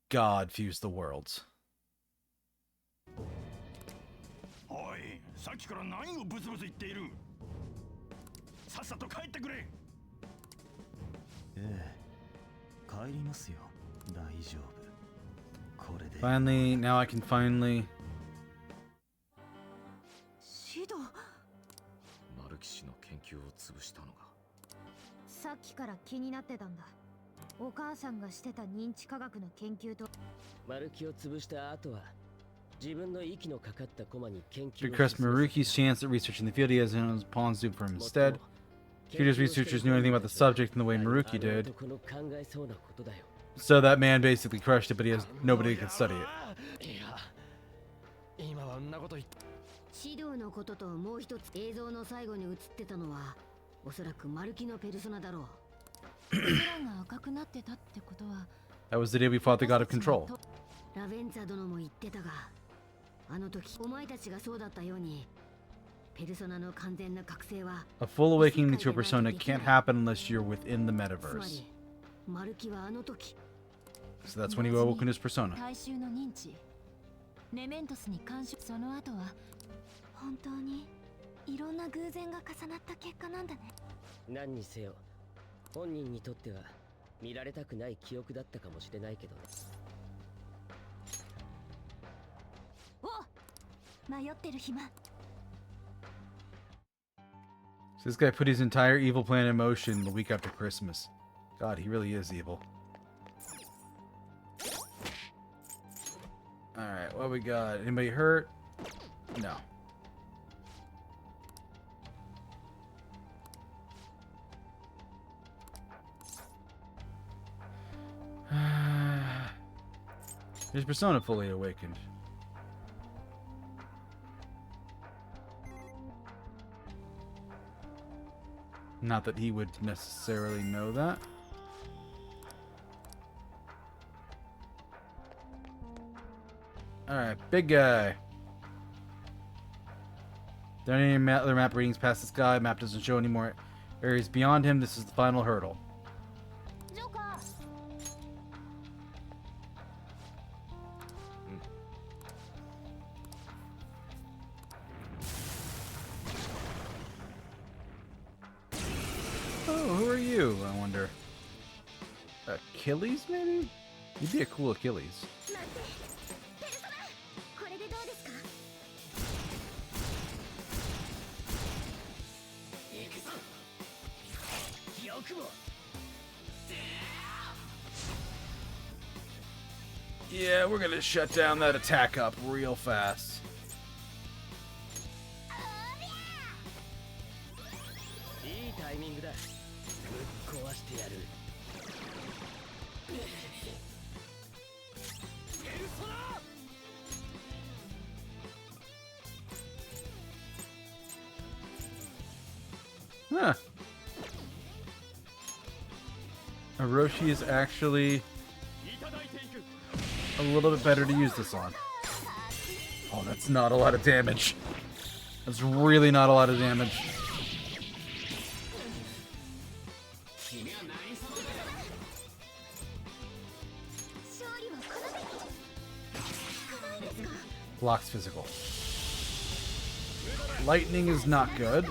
God fused the worlds. おい、さっきから何をブツブツ言っている。さっさと帰ってくれ。ええ、帰りますよ。大丈夫。これで。Finally, now I can finally... シド。マルキ氏の研究を潰したのが。さっきから気になってたんだ。お母さんがしてた認知科学の研究と。マルキを潰した後は自分の息のかかったコマに研 To 究を request Maruki's chance at research in the field he has his pawns do for him instead. Curious researchers knew anything about the subject in the way Maruki did. So that man basically crushed it, but he has nobody who can study it. 今はんなこと言って。指導のことともう一つ映像の最後に映ってたのはおそらくマルキのペルソナだろう。空が赤くなってたってことは。That was the day we fought the god of control. ラベンツァ殿も言ってたが、あの時お前たちがそうだったように、ペルソナの完全な覚醒は A full awakening to a persona can't happen unless you're within the つま metaverse. りマルキはあの時 So that's when he awoke in his persona. 大衆の認知。メメントスに干渉。その後は本当にいろんな偶然が重なった結果なんだね。何にせよ本人にとっては見られたくない記憶だったかもしれないけどね。お、迷ってる暇。 So this guy put his entire evil plan in motion the week after Christmas. God, he really is evil. Alright, what we got? Anybody hurt? No. His persona fully awakened. Not that he would necessarily know that. Alright, big guy. There aren't any other map readings past this guy. Map doesn't show any more areas beyond him. This is the final hurdle. ジョーカー。 Oh, who are you, I wonder? Achilles, maybe? You'd be a cool Achilles. なんて、ペルソナ。これでどうですか。行くぞ。よくも。 Yeah, we're gonna shut down that attack up real fast. いいタイミングだ。ぶっ壊してやる。ペルソナ。 Huh. Hiroshi is actually a little bit better to use this on. Oh, that's not a lot of damage. That's really not a lot of damage. Blocks physical. Lightning is not good.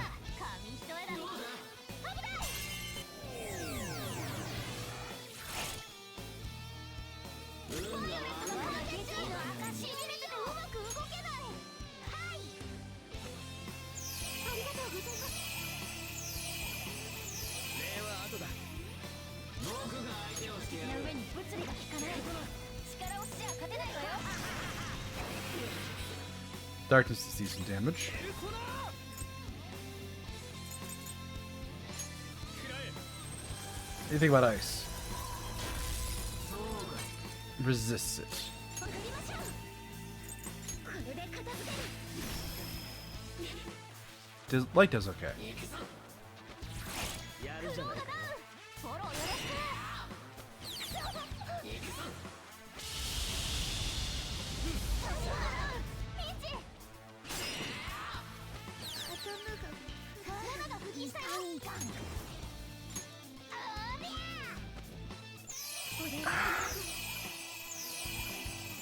Darkness to see some damage. What do you think about ice? Resists it. Light does okay.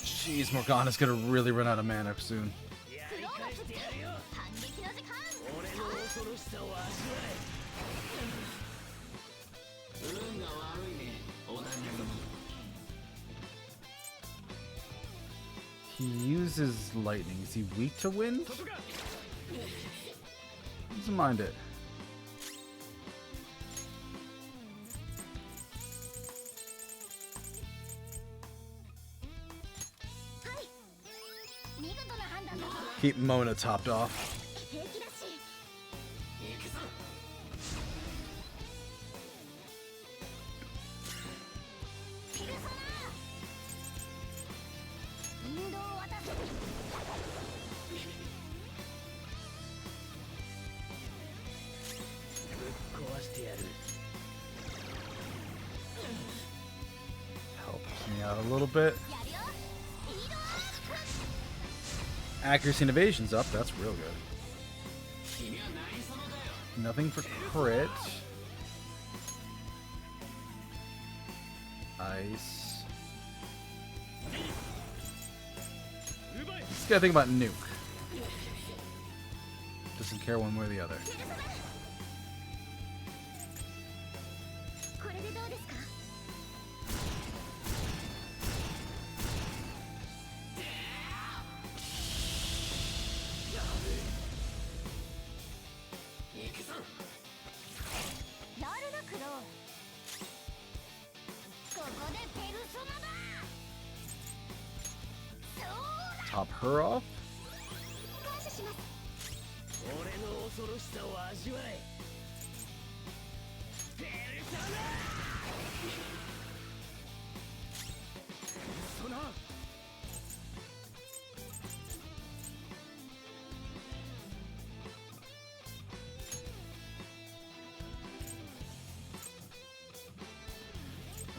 Jeez, Morgana's gonna really run out of mana soon. He uses lightning. Is he weak to wind? Doesn't mind it. Keep Mona topped off. Helps me out a little bit. Accuracy and evasion's up. That's real good. Nothing for crit. Ice. Just gotta think about nuke. Doesn't care one way or the other. Top her off.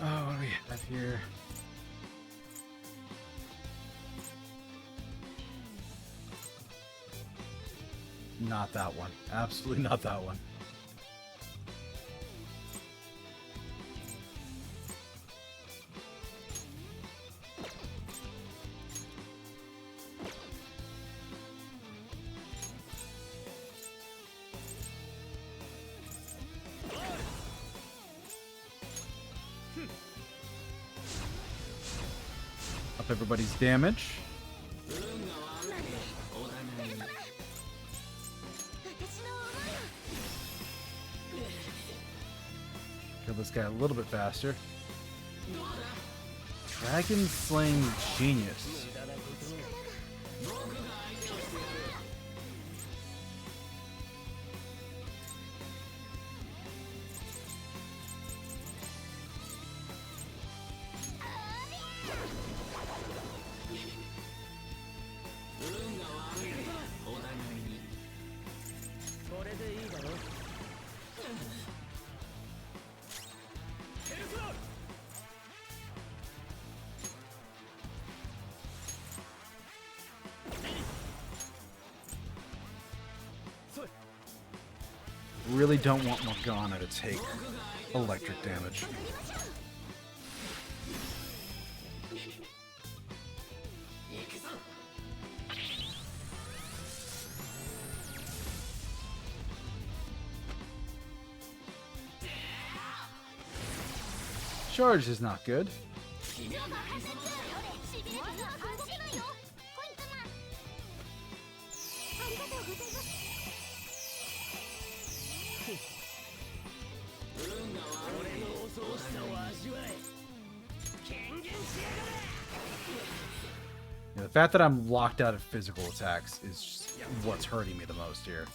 Oh, what do we have here? Not that one. Absolutely not that one. Up everybody's damage. Kill this guy a little bit faster. Dragon Slaying Genius. Really don't want Morgana to take electric damage. Charge is not good. Yeah, the fact that I'm locked out of physical attacks is just what's hurting me the most here.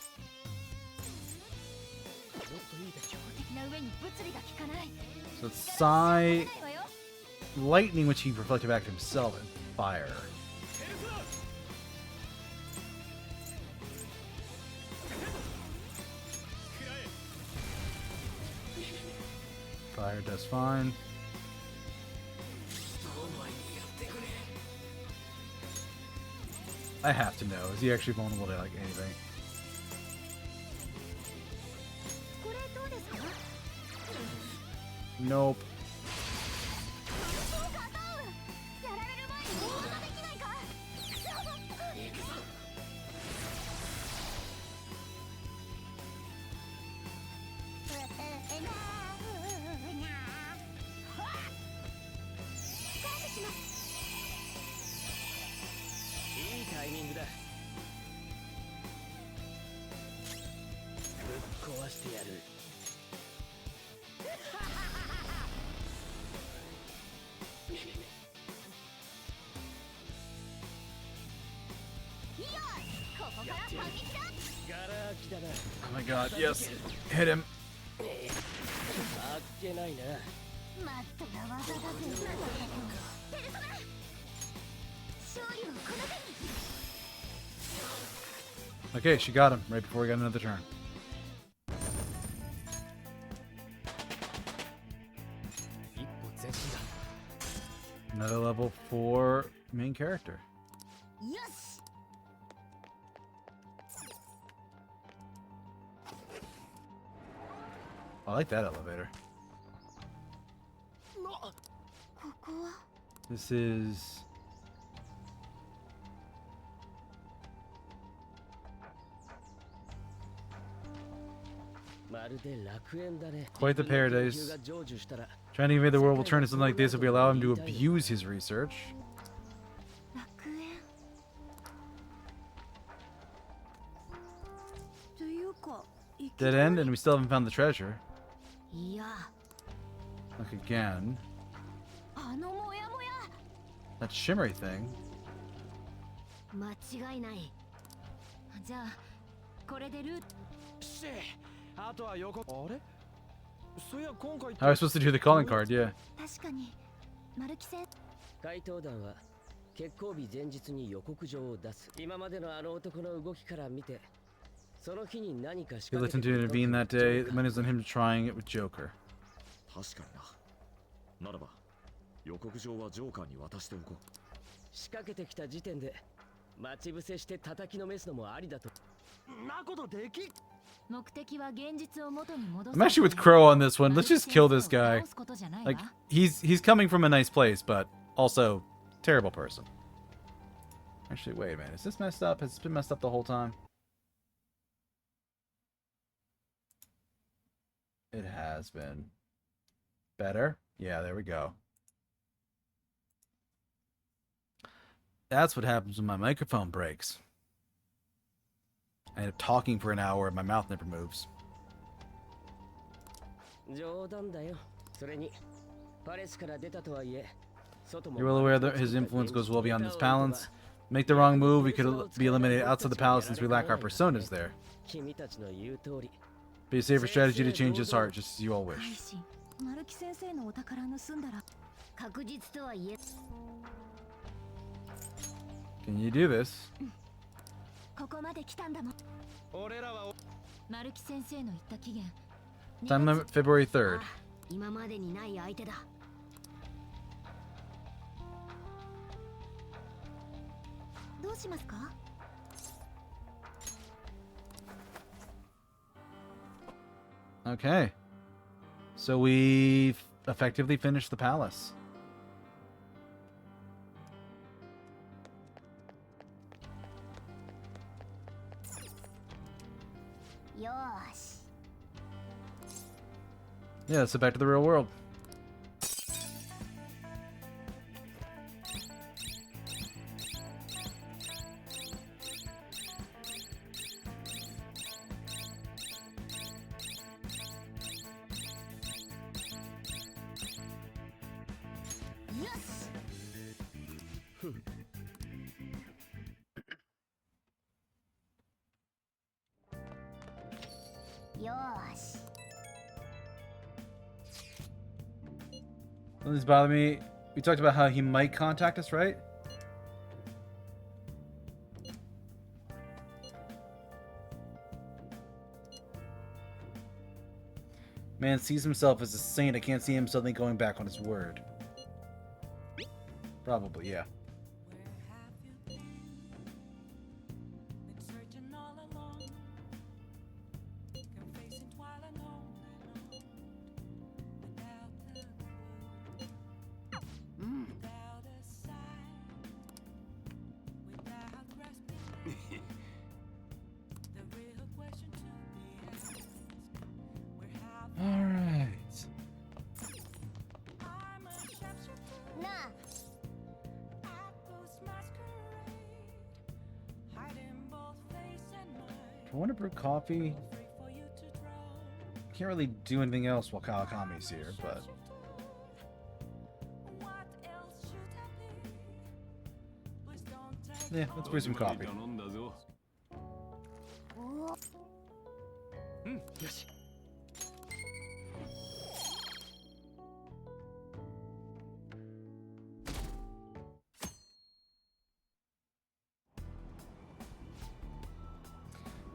So it's Psy, Lightning, which he reflected back to himself, and Fire. Fire does fine. I have to know. Is he actually vulnerable to like anything? Nope. Oh my god, yes. Hit him. Okay, she got him right before we got another turn. Another level 4 main character. I like that elevator. This is... quite the paradise. Trying to invade the world will turn into something like this if we allow him to abuse his research. Dead end, and we still haven't found the treasure. Look again. That shimmery thing. How am I supposed to do the calling card? Yeah. 怪盗団は決行日前日に予告状を出す。今までのあの男の動きから見て、その日に何か仕 He 掛 let け him て to intervene that day. The money is on him trying it with Joker. 確かにな。ならば予告状はジョーカーに渡しておこう。仕掛けてきた時点で待ち伏せして叩きのめすのもありだと。なことでき。 目的は現実を元に戻す。 I'm actually with Crow on this one. Let's just kill this guy. Like he's coming from a nice place, but also terrible person. Actually, wait a minute. Is this messed up? Has this been messed up the whole time? It has been. Better? Yeah, there we go. That's what happens when my microphone breaks. I end up talking for an hour and my mouth never moves. 冗談だよ。それにパレスから出たとはいえ、外も You're well aware that his influence goes well beyond this palace. Make the wrong move, we could be eliminated outside the palace since we lack our personas there. 君たちの言う通り。 Be a safer strategy to change his heart, just as you all wish. マルキ先生のお宝盗んだら確実とは言え Can you do this? ここまで来たんだもん。マルキ先生の言った期限 Time limit February 3rd. 今までにない相手だ どうしますか？ Okay. So we've effectively finished the palace. Yosh. Yeah, so back to the real world. Yes. Yosh. Something's bothering me. We talked about how he might contact us, right? Man sees himself as a saint. I can't see him suddenly going back on his word. Probably, yeah. Alright. Nah. I want to brew coffee. Can't really do anything else while Kawakami's here, but... yeah, let's brew some coffee. よし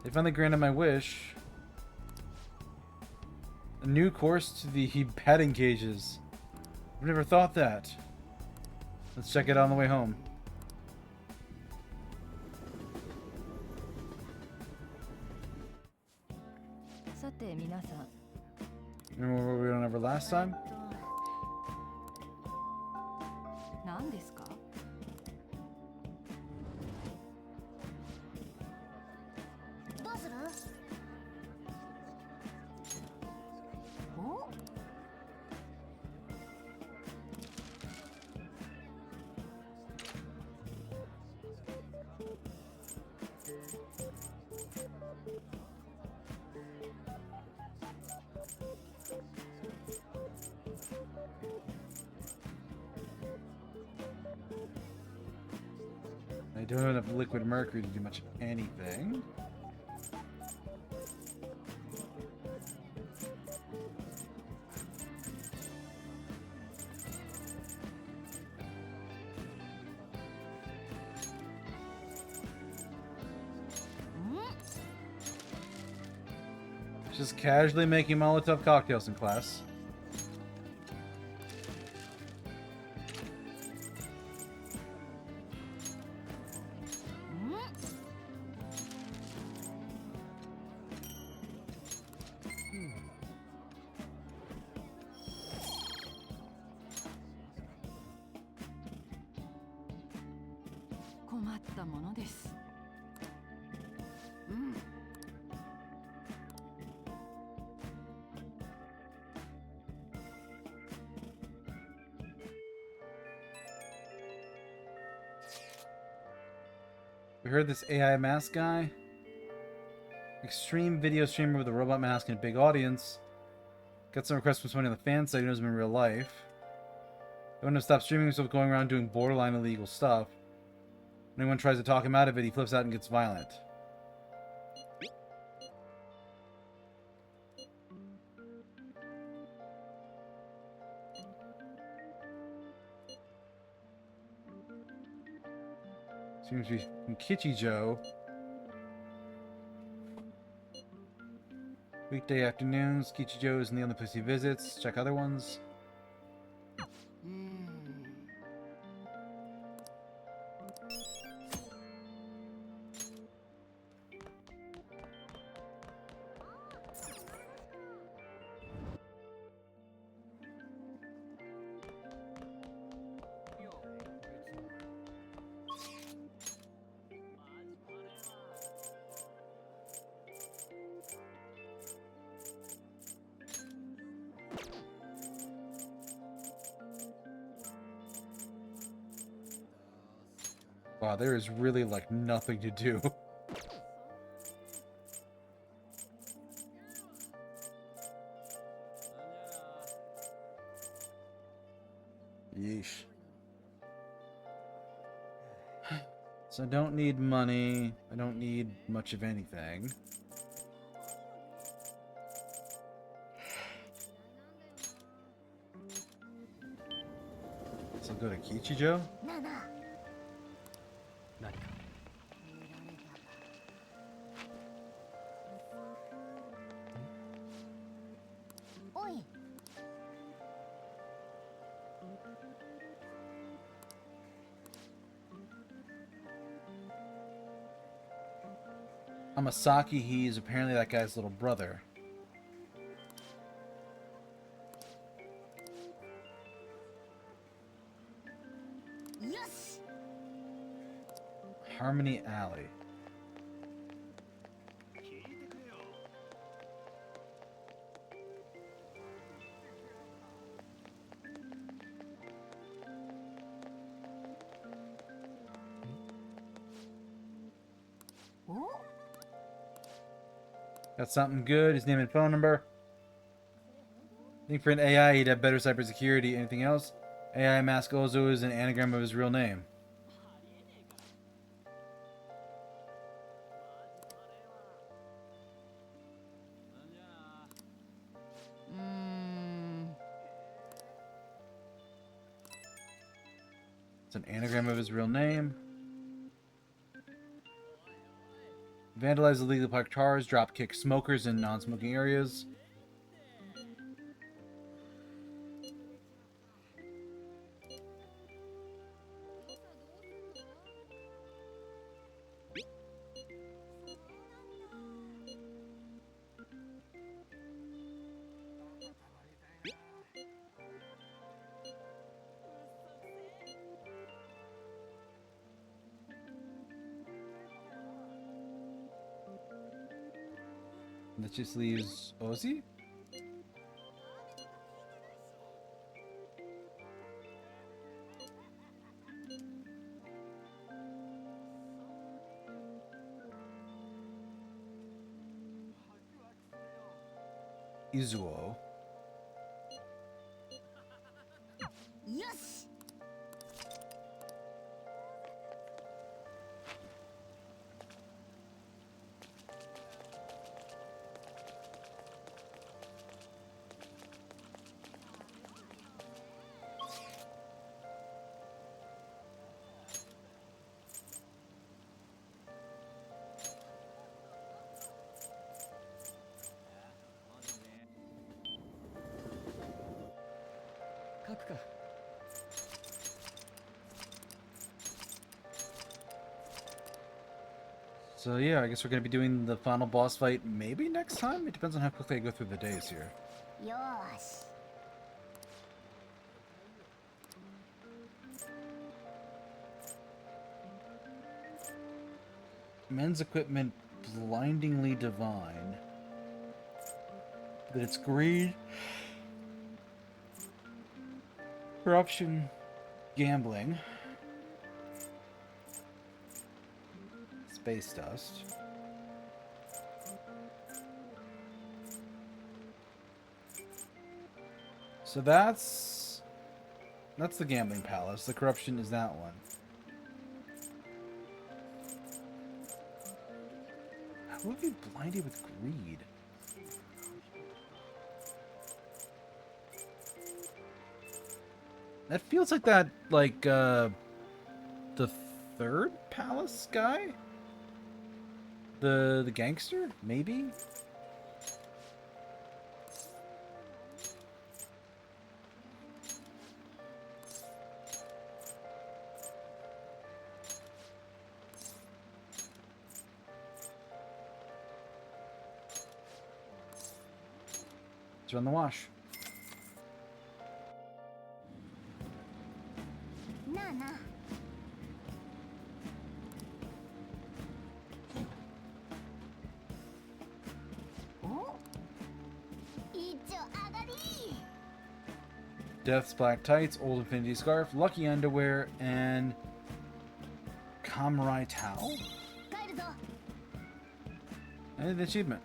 They finally granted my wish. A new course to the batting cages. I've never thought that. Let's check it out on the way home. Remember what we went over last time? 何ですか? I don't have enough liquid mercury to do much of anything. Just casually making Molotov cocktails in class. We heard this AI mask guy. Extreme video streamer with a robot mask and a big audience. Got some requests from somebody on the fan site who knows him in real life. They want to stop streaming himself going around doing borderline illegal stuff. When anyone tries to talk him out of it, he flips out and gets violent. Seems to be from Kichijo. Weekday afternoons, Kichijo is in the only place he visits. Check other ones. Wow, there is really like nothing to do. Yeesh. So I don't need money. I don't need much of anything. So go to Kichijo? なあなあ。何かおい。Amasaki, he's apparently that guy's little brother. Yes. Harmony Alley. 聞いてくれよ。お。 Got something good? His name and phone number? I think for an AI, he'd have better cybersecurity. Anything else? AI Mask Ozo is an anagram of his real name. It's an anagram of his real name. Vandalize illegally parked cars, drop kick smokers in non-smoking areas. That just leaves Ozzy? Izuo. Yes. 書くか So yeah, I guess we're gonna be doing the final boss fight maybe next time? It depends on how quickly I go through the days here. よーし。 Men's equipment blindingly divine. That it's greed, corruption, gambling, space dust. So that's the gambling palace. The corruption is that one. How would be blinded with greed? That feels like that, like, the third palace guy? The gangster? Maybe? Let's run the wash. なあなあ。お。一丁上がり。 Death's black tights, old infinity scarf, lucky underwear, and Samurai Tao? 帰るぞ。 And the achievement.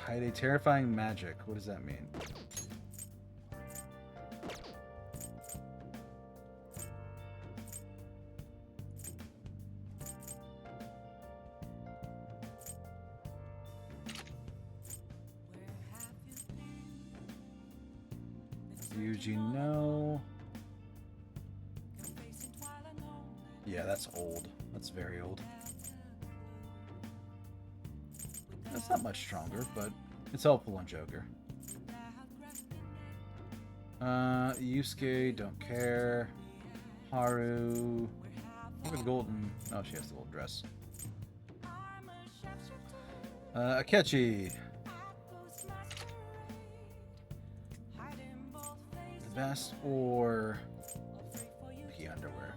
Hide a terrifying magic. What does that mean? Yuji, no. Yeah, that's old. That's very old. That's not much stronger, but it's helpful on Joker. Yusuke, don't care. Haru. Look at the golden. Oh, she has the gold dress. Akechi. Vest or Mickey underwear.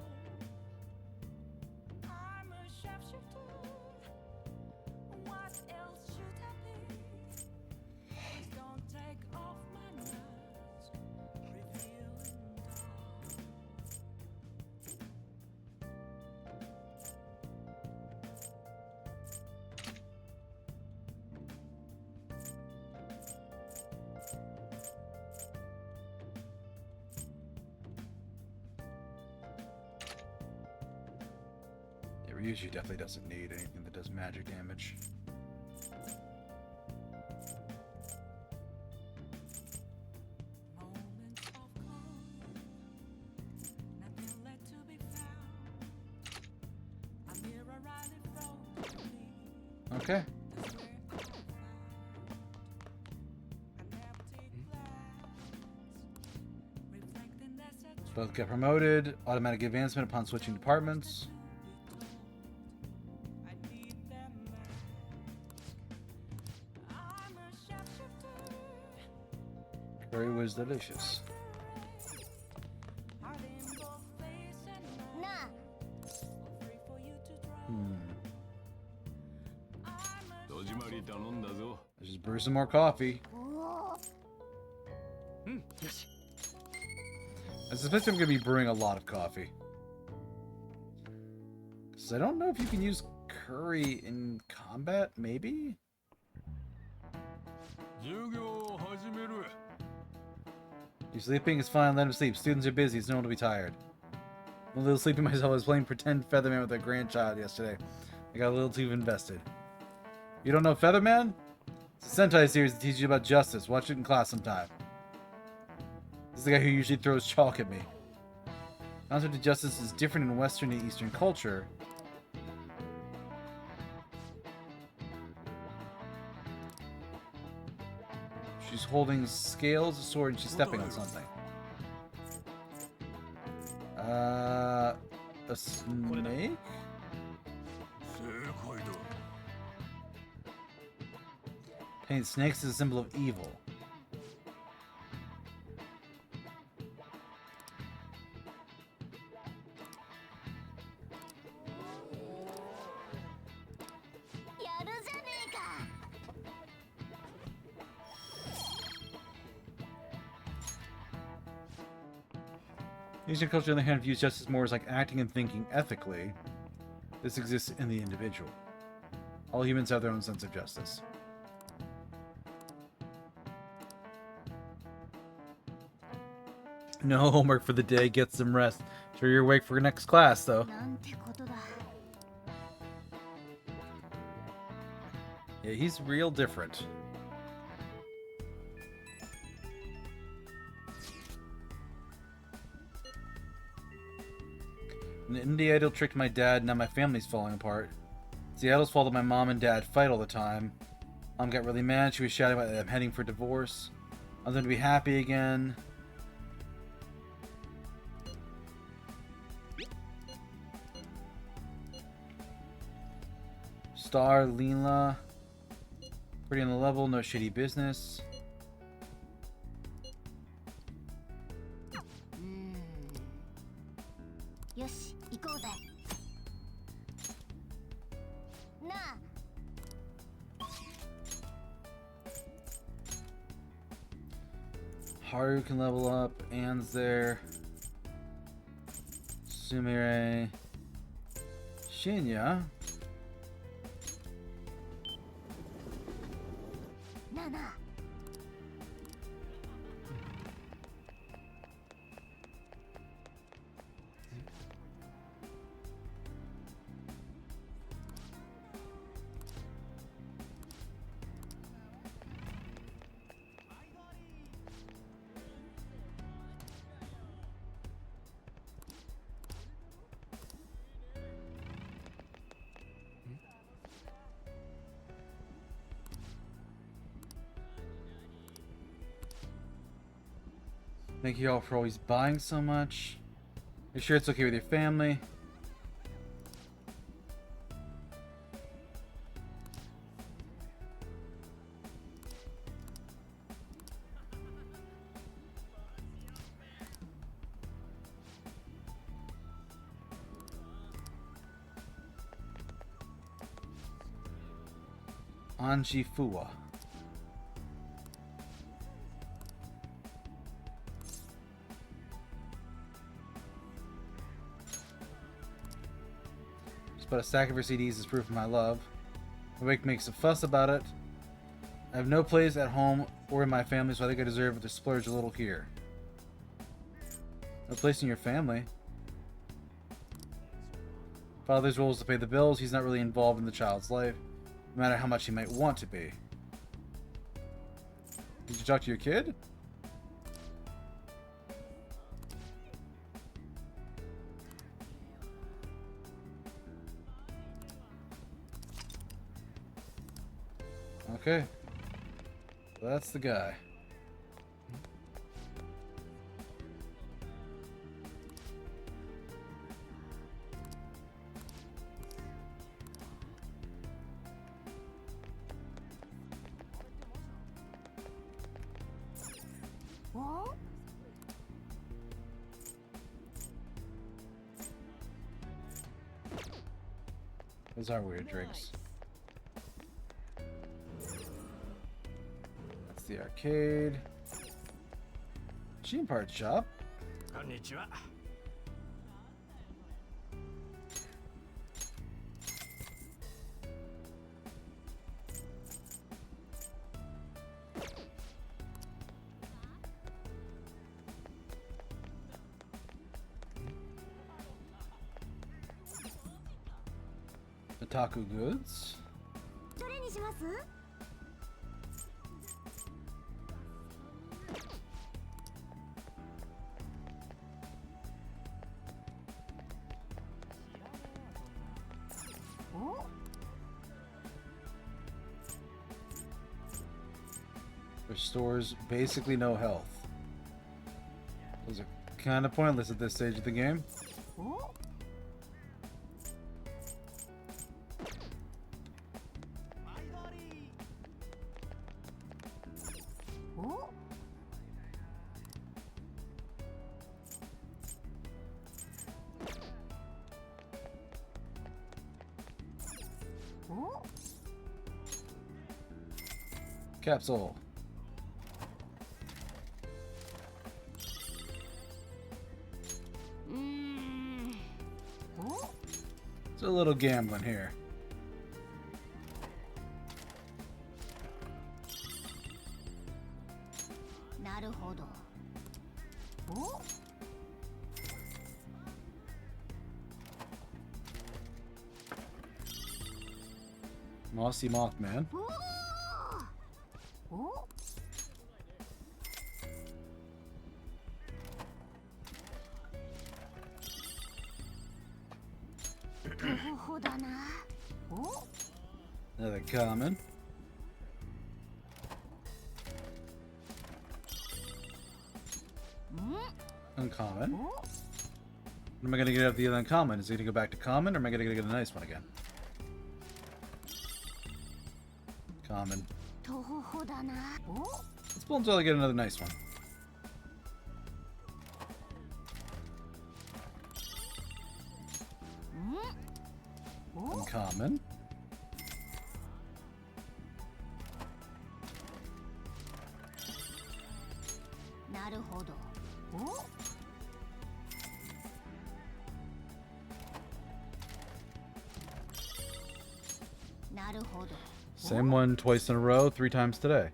Ryuji definitely doesn't need anything that does magic damage. Okay. Both get promoted. Automatic advancement upon switching departments. Curry was delicious. なあ。 Let's just brew some more coffee. I suspect I'm going to be brewing a lot of coffee. Because I don't know if you can use curry in combat, maybe? You're sleeping? It's fine, let him sleep. Students are busy, so no one will be tired. I'm a little sleepy myself. I was playing Pretend Featherman with a grandchild yesterday. I got a little too invested. You don't know Featherman? It's a Sentai series that teaches you about justice. Watch it in class sometime. This is the guy who usually throws chalk at me. Concept of justice is different in Western and Eastern culture. She's holding scales, a sword, and she's stepping on something. A snake? Paint snakes is a symbol of evil. Eastern culture, on the other hand, views justice more as like acting and thinking ethically. This exists in the individual. All humans have their own sense of justice. No homework for the day, get some rest. Sure you're awake for next class, though. なんてことだ。 Yeah, he's real different. An indie idol tricked my dad, now my family's falling apart. It's the idol's fault that my mom and dad fight all the time. Mom got really mad, she was shouting about them heading for divorce. I'm going to be happy again. Star Leela. Pretty on the level, no shitty business. よし、行こうぜ。Haru can level up. Anne's there. Sumire. Shinya. なあなあ Thank you all for always buying so much. Make sure it's okay with your family. Anji Fuwa. But a stack of her CDs is proof of my love. Awake makes a fuss about it. I have no place at home or in my family, so I think I deserve to splurge a little here. No place in your family? Father's role is to pay the bills. He's not really involved in the child's life, no matter how much he might want to be. Did you talk to your kid? Okay. That's the guy. Oh? Those are weird drinks. That's the arcade. Machine parts shop. こんにちは。Otaku goods. どれにします？ Restores basically no health. Those are kind of pointless at this stage of the game. お？ お？ お？ Capsule. It's a little gambling here. Mossy Mothman. お？お？ ほほだな。お？ Another common. Uncommon. Oh. What am I going to get out of the uncommon? Is it going to go back to common, or am I going to get a nice one again? Common. とほほだな。お？ Let's pull until I get another nice one. Uncommon. なるほど。お、なるほど。 Same one twice in a row, 3 times today.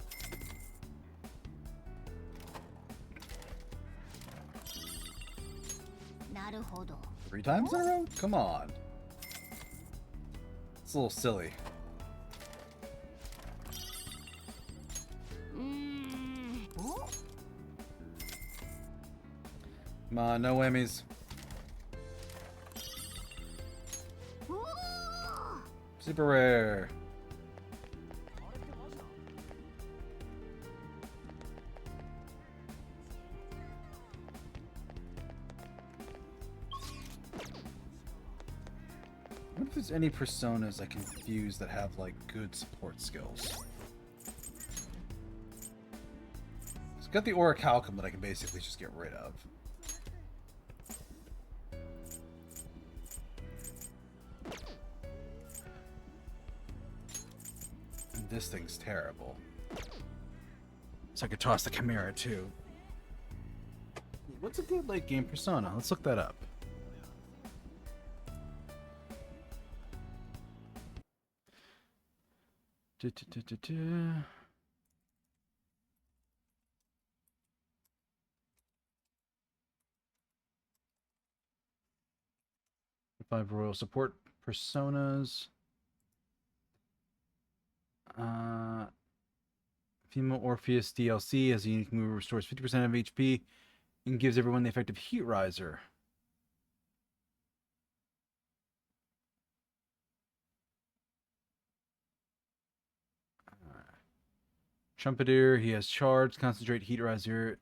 なるほど。 3 times in a row? Come on. It's a little silly. お、 Come on, no whammies. おー、 Super rare. I wonder if there's any personas I can fuse that have like good support skills. It's got the Orichalcum that I can basically just get rid of. And this thing's terrible. So I could toss the Chimera too. What's a good late game persona? Let's look that up. Five royal support personas. Female Orpheus DLC has a unique move, restores 50% of HP, and gives everyone the effect of Heat Riser. Trumpeter, he has Charge, Concentrate, Heat Riser,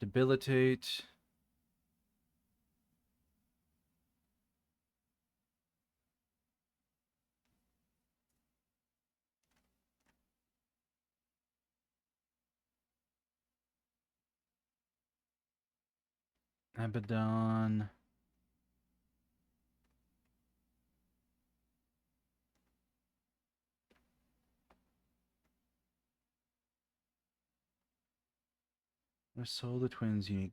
Debilitate. Abaddon. Soul the Twins, unique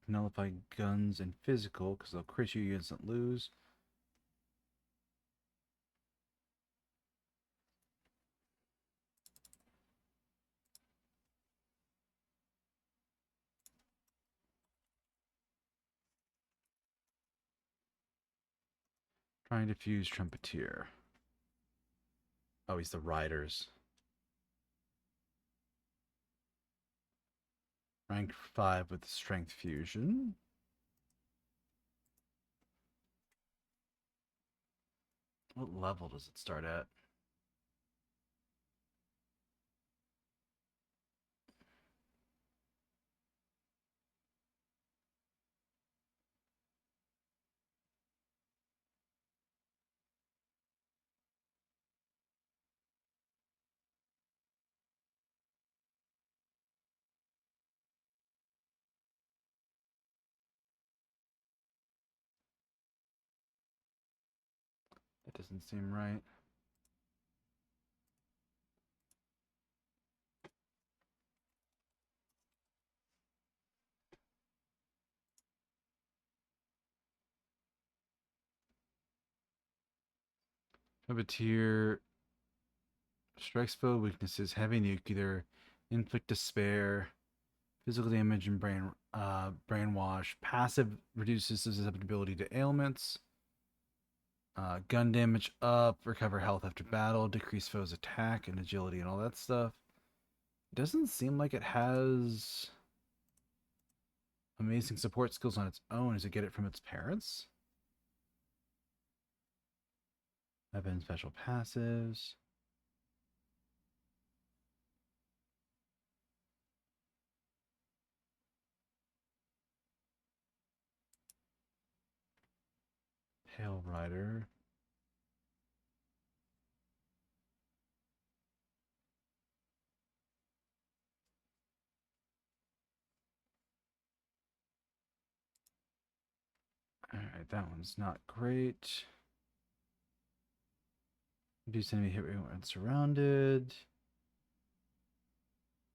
nullify guns and physical, because they'll crit you instant lose. Trying to fuse Trumpeter. Oh, he's the Riders. Rank 5 with Strength Fusion. What level does it start at? That doesn't seem right. Puppeteer strikes foe weaknesses, heavy nuclear, inflict despair, physical damage, and brainwash. Passive reduces susceptibility to ailments. Gun damage up, recover health after battle, decrease foe's attack and agility and all that stuff. It doesn't seem like it has amazing support skills on its own. Does it get it from its parents? Weapon special passives. Pale Rider. Alright, that one's not great. Reduce enemy hit rate when surrounded.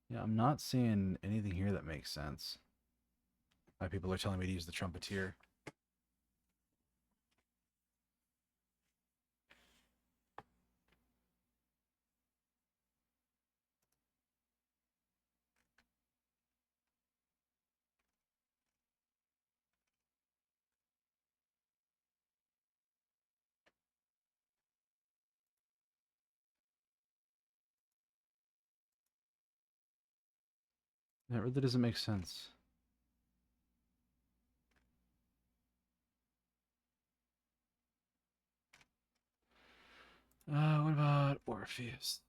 Yeah, I'm not seeing anything here that makes sense. My people are telling me to use the trumpeter. That really doesn't make sense. What about Orpheus?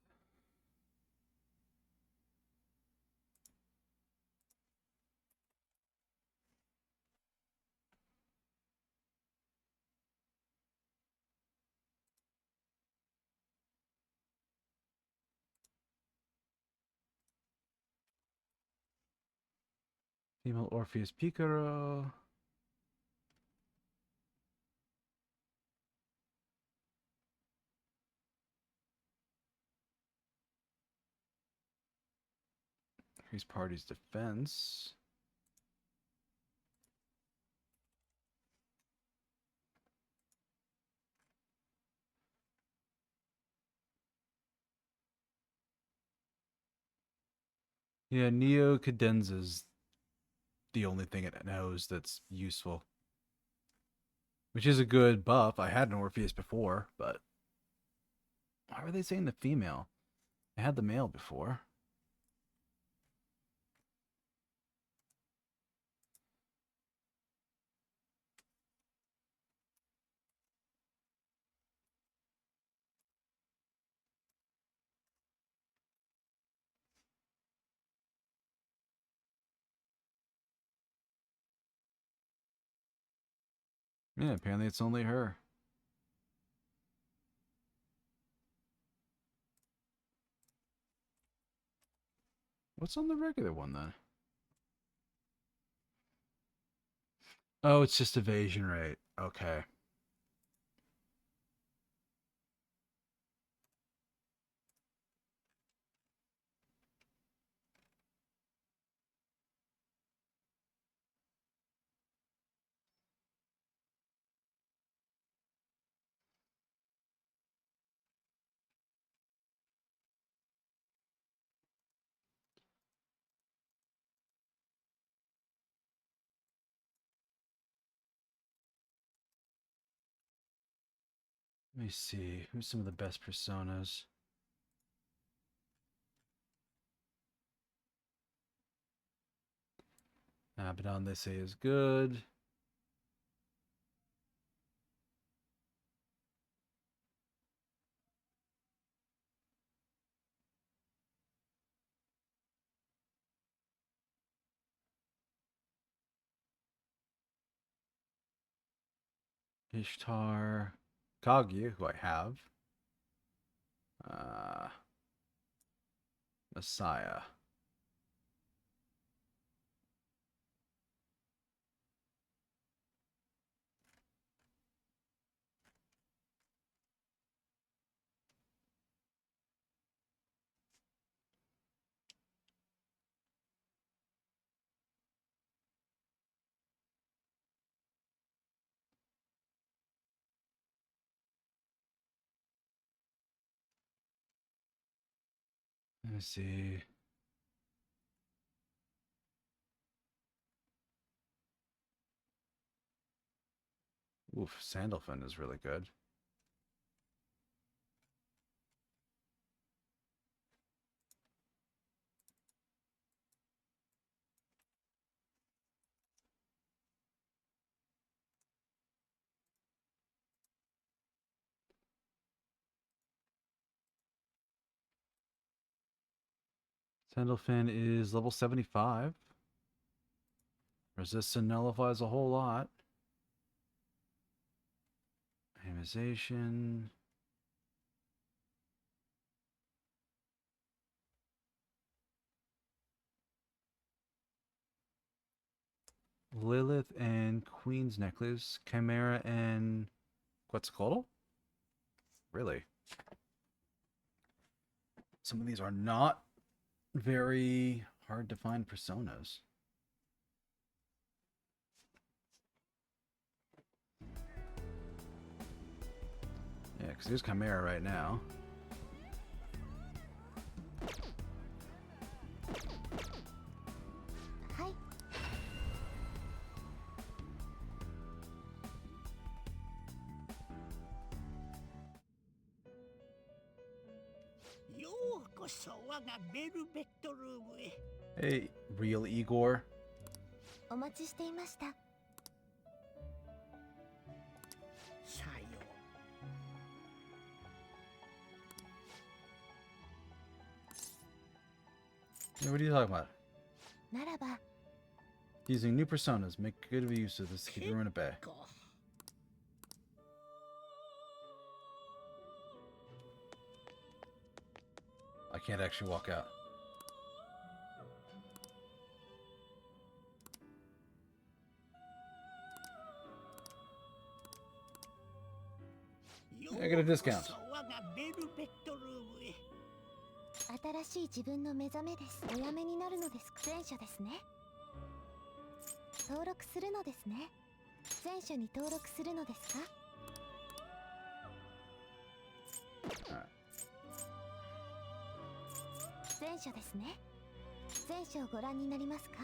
Female Orpheus Picaro. Increase party's defense. Yeah, Neo Cadenza's the only thing it knows that's useful. Which is a good buff. I had an Orpheus before, but why were they saying the female? I had the male before. Yeah, apparently it's only her. What's on the regular one then? Oh, it's just evasion rate. Okay. Let me see. Who's some of the best personas? Abaddon, they say, is good. Ishtar. Kaguya, who I have. Messiah. Let me see. Oof, Sandalphon is really good. Sandalphon is level 75. Resist and nullifies a whole lot. Amization. Lilith and Queen's Necklace. Chimera and Quetzalcoatl? Really? Some of these are not very hard to find personas. Yeah, because there's Chimera right now. Hi. ようこそ我がベルベットルームへ。 Hey, real Igor. お待ちしていました。さよ Yeah, what are you talking about? ならば、 Using new personas, make good use of this to keep everyone at bay. うか。 I can't actually walk out. I get a discount. 我がベルベットルームへ。 新しい自分の目覚めです。お辞めになるのですか？前者ですね。登録するのですね。前者に登録するのですか？ Alright. 前者ですね。前者をご覧になりますか？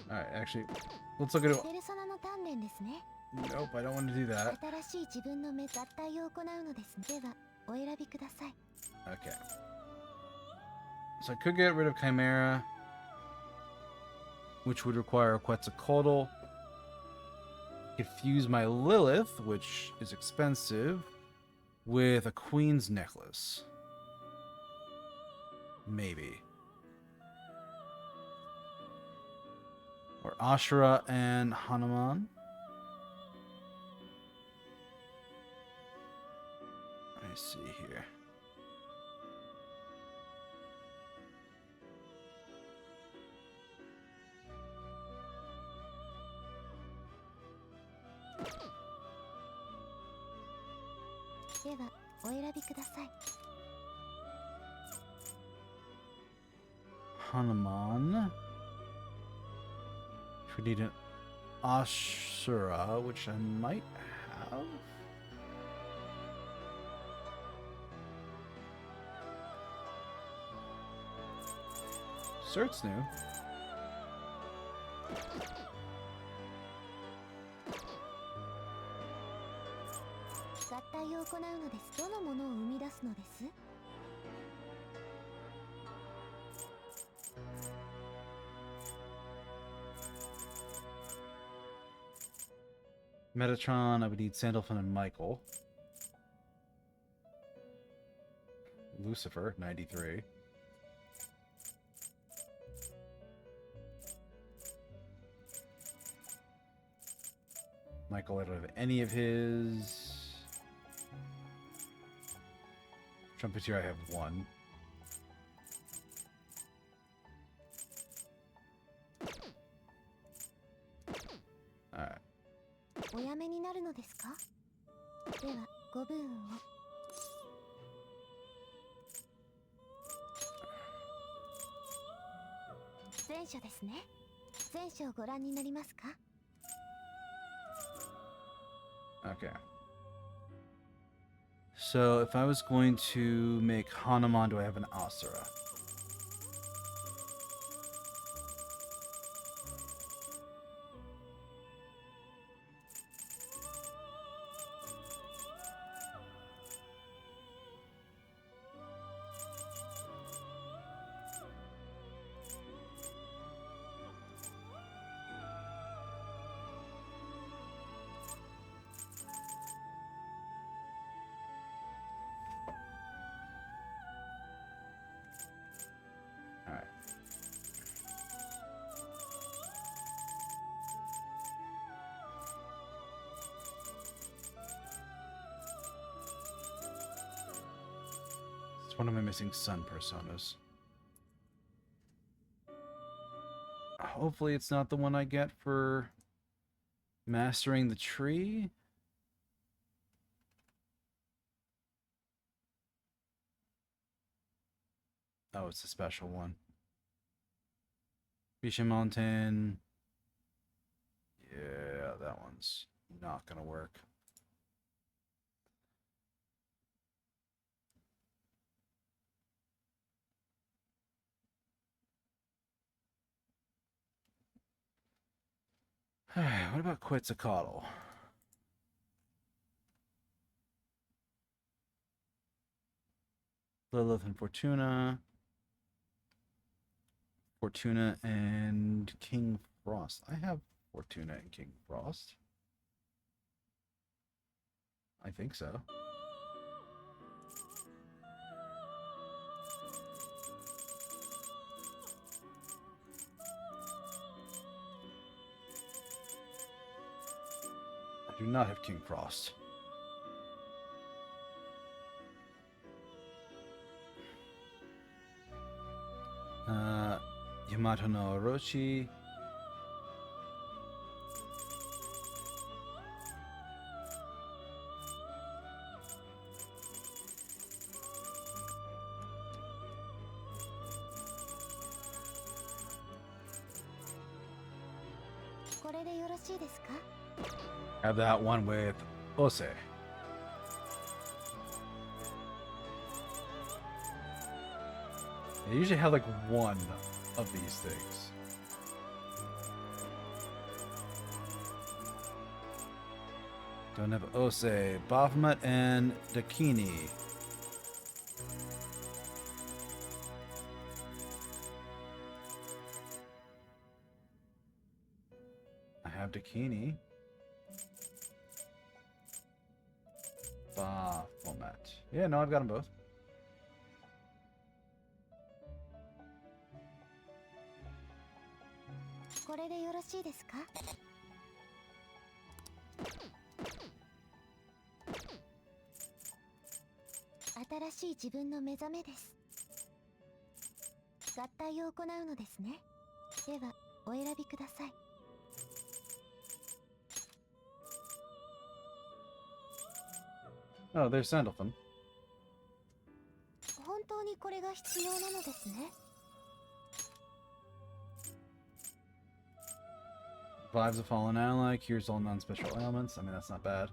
Alright, actually, let's look at it. ペルソナの鍛錬ですね。 Nope, I don't want to do that. 新しい自分の目合体を行うのです。では、お選びください。 Okay. So I could get rid of Chimera, which would require a Quetzalcoatl. Could fuse my Lilith, which is expensive, with a Queen's necklace. Maybe. Or Ashura and Hanuman. Let me see here. では、お選びください。 Hanuman. We need an Ashura, which I might have. Cert's new. 合体を行うのです。どのものを生み出すのです？ Metatron, I would need Sandalphon and Michael. Lucifer, 93. Michael, I don't have any of his. Trumpeter, I have one. Alright. お辞めになるのですか？では、ご武運を。 前者ですね。前者をご覧になりますか？ Okay. So if I was going to make Hanuman, do I have an Asura? Alright. It's one of my missing sun personas. Hopefully it's not the one I get for mastering the tree. Oh, it's a special one. Bisha Mountain. Yeah, Yeah, that one's not gonna work. What about Quetzalcoatl? Lilith and Fortuna. Fortuna and King Frost. I have Fortuna and King Frost. I think so. I do not have King Frost. Yamato no Orochi. Have that one with Ose. They usually have like one of these things. Don't have Ose, Baphomet, and Dakini. I have Dakini. Baphomet. Yeah, no, I've got them both. Oh, there's Sandalphon. Revives a fallen ally, cures all non-special ailments. I mean, that's not bad.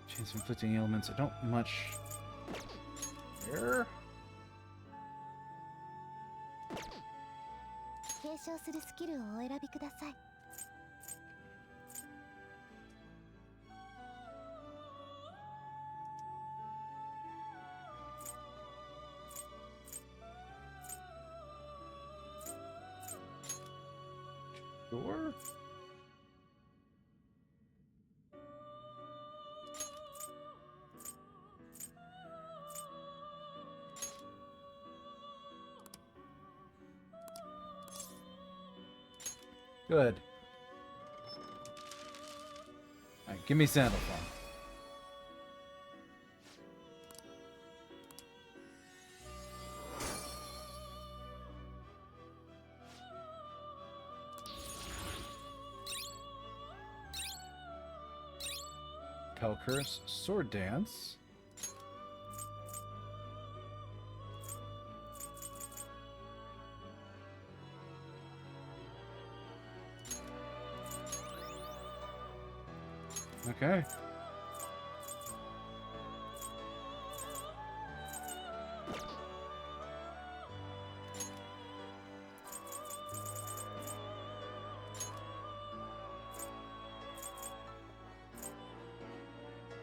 Chance of inflicting ailments. I don't much care. Sure. Good. Alright, give me Sandalphon. Pell Curse, Sword Dance. Okay.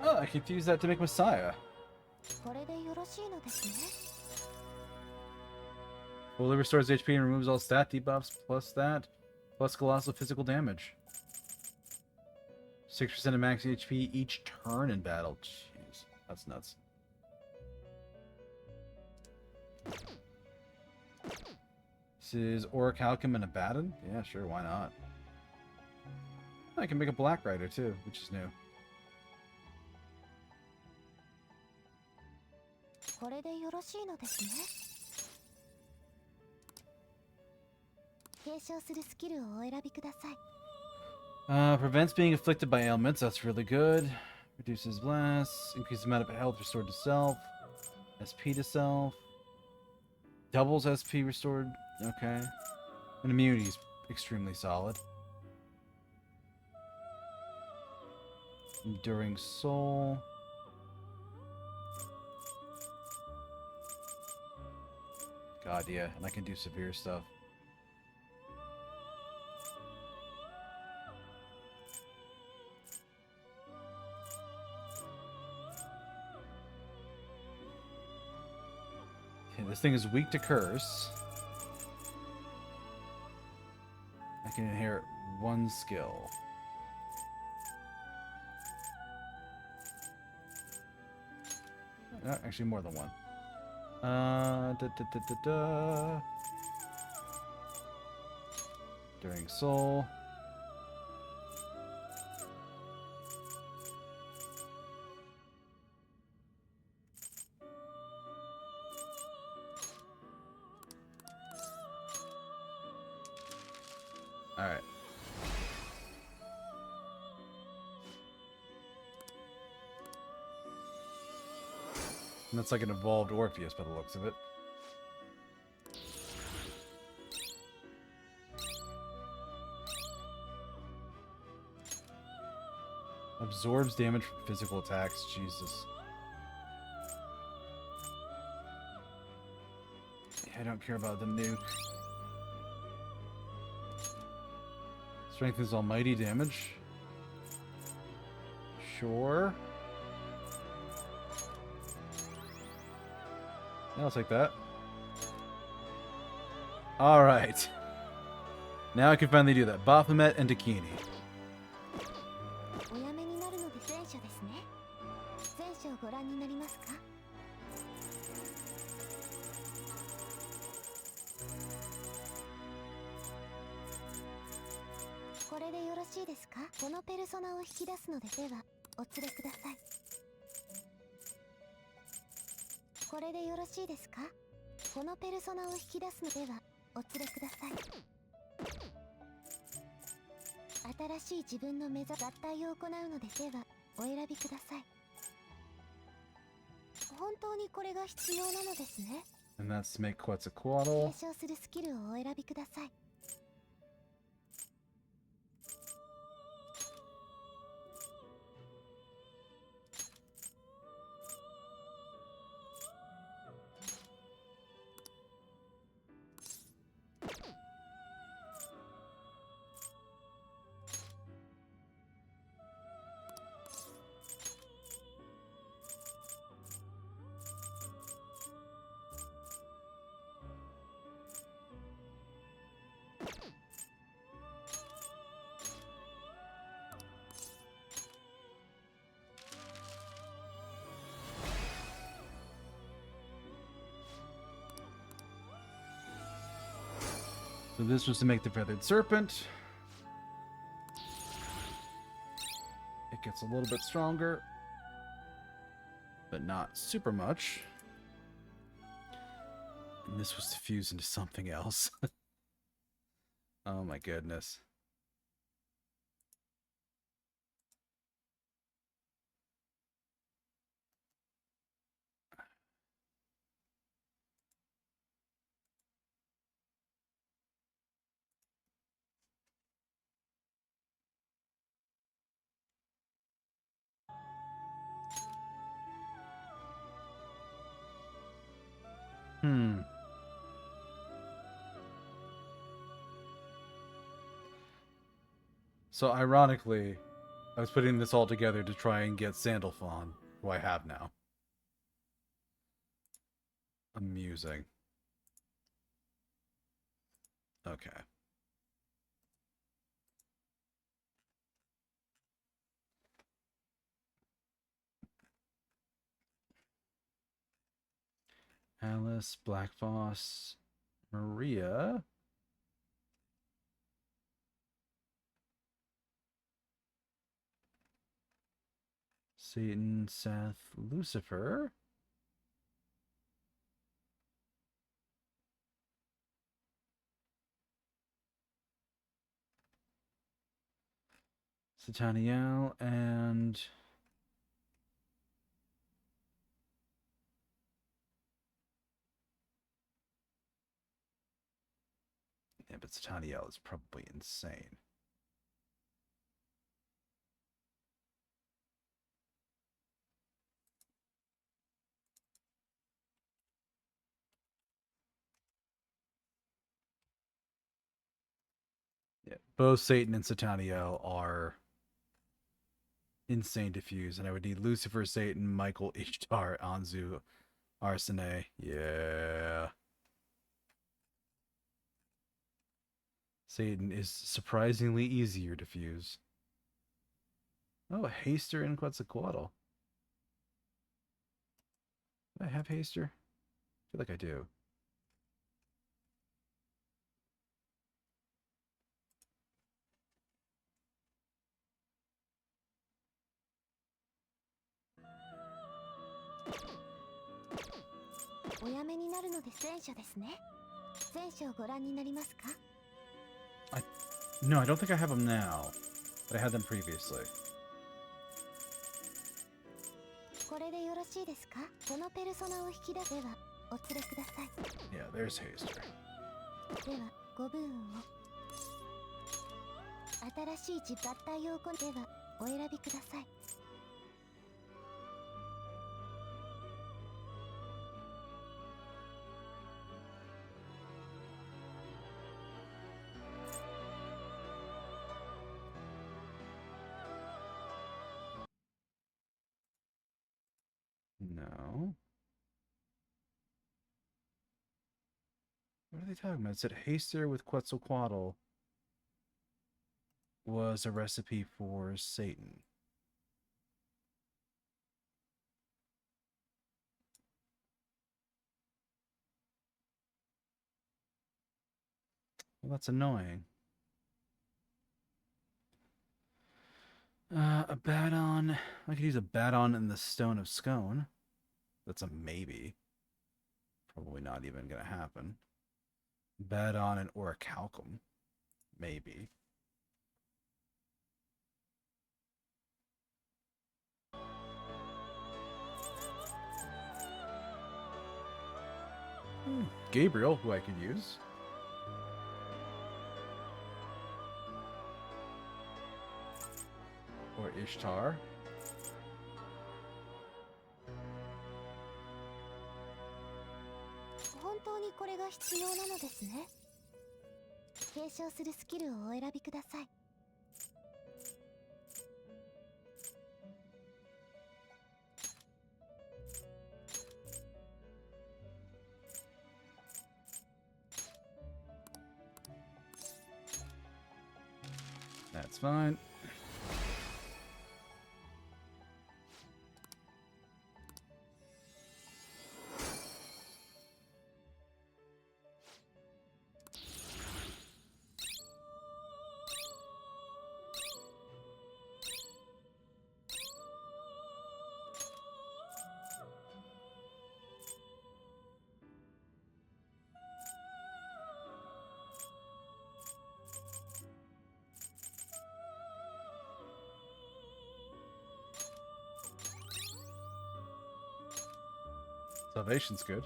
Oh, I could use that to make Messiah. Fully restores HP and removes all stat debuffs plus that, plus colossal physical damage. 6% of max HP each turn in battle. Jeez, that's nuts. This is Orichalcum and Abaddon? Yeah, sure, why not? I can make a Black Rider too, which is new. 継承するスキルをお選びください。 Prevents being afflicted by ailments. That's really good. Reduces blasts. Increases the amount of health restored to self. SP to self. Doubles SP restored. Okay. And immunity is extremely solid. Enduring soul. God, yeah. And I can do severe stuff. Okay, this thing is weak to curse. I can inherit one skill. Actually, more than one. During soul. All right. And that's like an evolved Orpheus by the looks of it. Absorbs damage from physical attacks. Jesus. Yeah, I don't care about the nuke. Strengthens almighty damage. Sure. Yeah, I'll take that. Alright. Now I can finally do that. Baphomet and Dakini. おやめになるので前者ですね。前者をご覧になりますか？これでよろしいですか？このペルソナを引き出すので、ではお連れください。これでよろしいですか？このペルソナを引き出すのではお連れください。新しい自分の目指す合体を行うので、ではお選びください。本当にこれが必要なのですね。 And that's make Quetzalcoatl. 継承するスキルをお選びください。So this was to make the feathered serpent. It gets a little bit stronger, but not super much. And this was to fuse into something else. Oh my goodness. So ironically, I was putting this all together to try and get Sandalphon, who I have now. Amusing. Okay. Alice, Black Foss, Maria. Satan, Seth, Lucifer. Sataniel and yeah, but Sataniel is probably insane. Yeah, both Satan and Sataniel are insane to fuse, and I would need Lucifer, Satan, Michael, Ishtar, Anzu, Arsene. Yeah. Satan is surprisingly easier to fuse. Oh, Haster and Quetzalcoatl. Do I have Haster? I feel like I do. No, I don't think I have them now, but I had them previously. これでよろしいですか？このペルソナを引き出せばお連れください。 Yeah, there's Haster. ではご武運を。新しい地合体を行ではお選びください。 No. What are they talking about? It said Haster with Quetzalcoatl was a recipe for Satan. Well, that's annoying. A Badon. I could use a Badon in the Stone of Scone. That's a maybe. Probably not even going to happen. Badon and Orichalcum. Maybe. Gabriel, who I could use. Or Ishtar. That's fine. Salvation's good.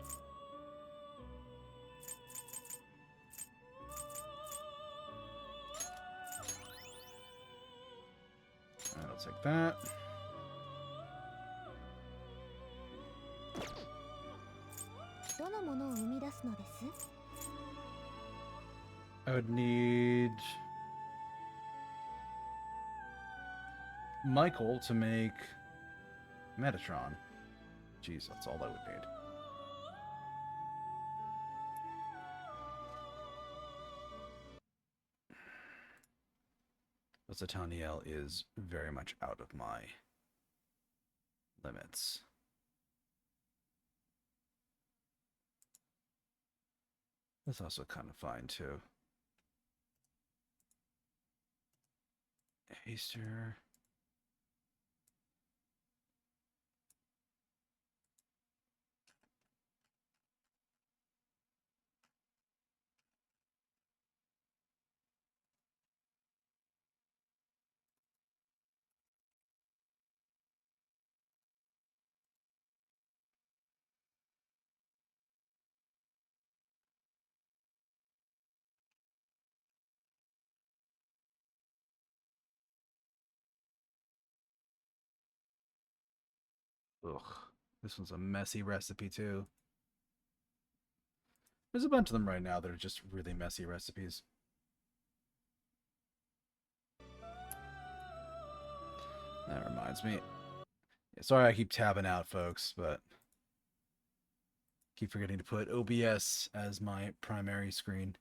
I'll take that. I would need Michael to make Metatron. Jeez, that's all I would need. But Sataniel is very much out of my limits. That's also kind of fine, too. Haster. Ugh. This one's a messy recipe, too. There's a bunch of them right now that are just really messy recipes. That reminds me. Yeah, sorry I keep tabbing out, folks, but keep forgetting to put OBS as my primary screen.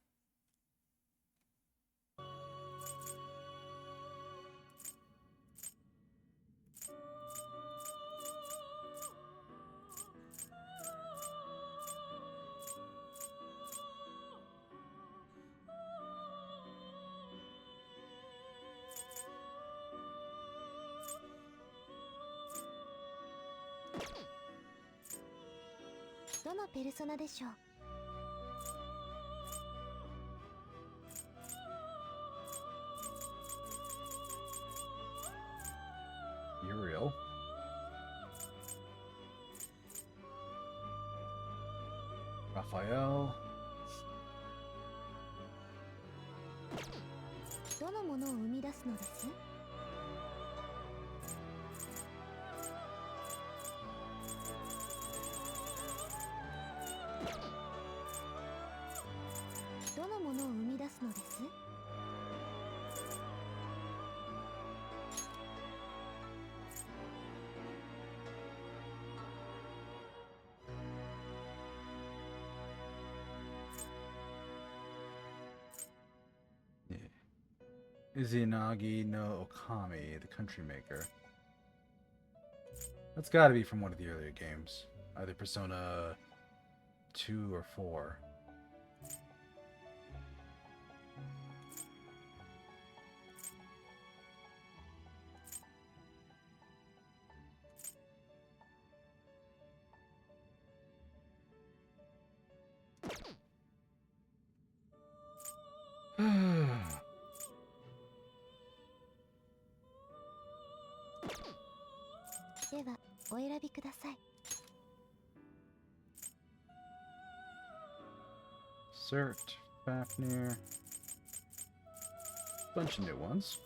Uriel. Raphael. どのものを生み出すのです？どのものを生み出すのです？ Izanagi no Okami, the country maker. That's got to be from one of the earlier games. Either Persona 2 or 4. Cert, Fafnir. Bunch of new ones.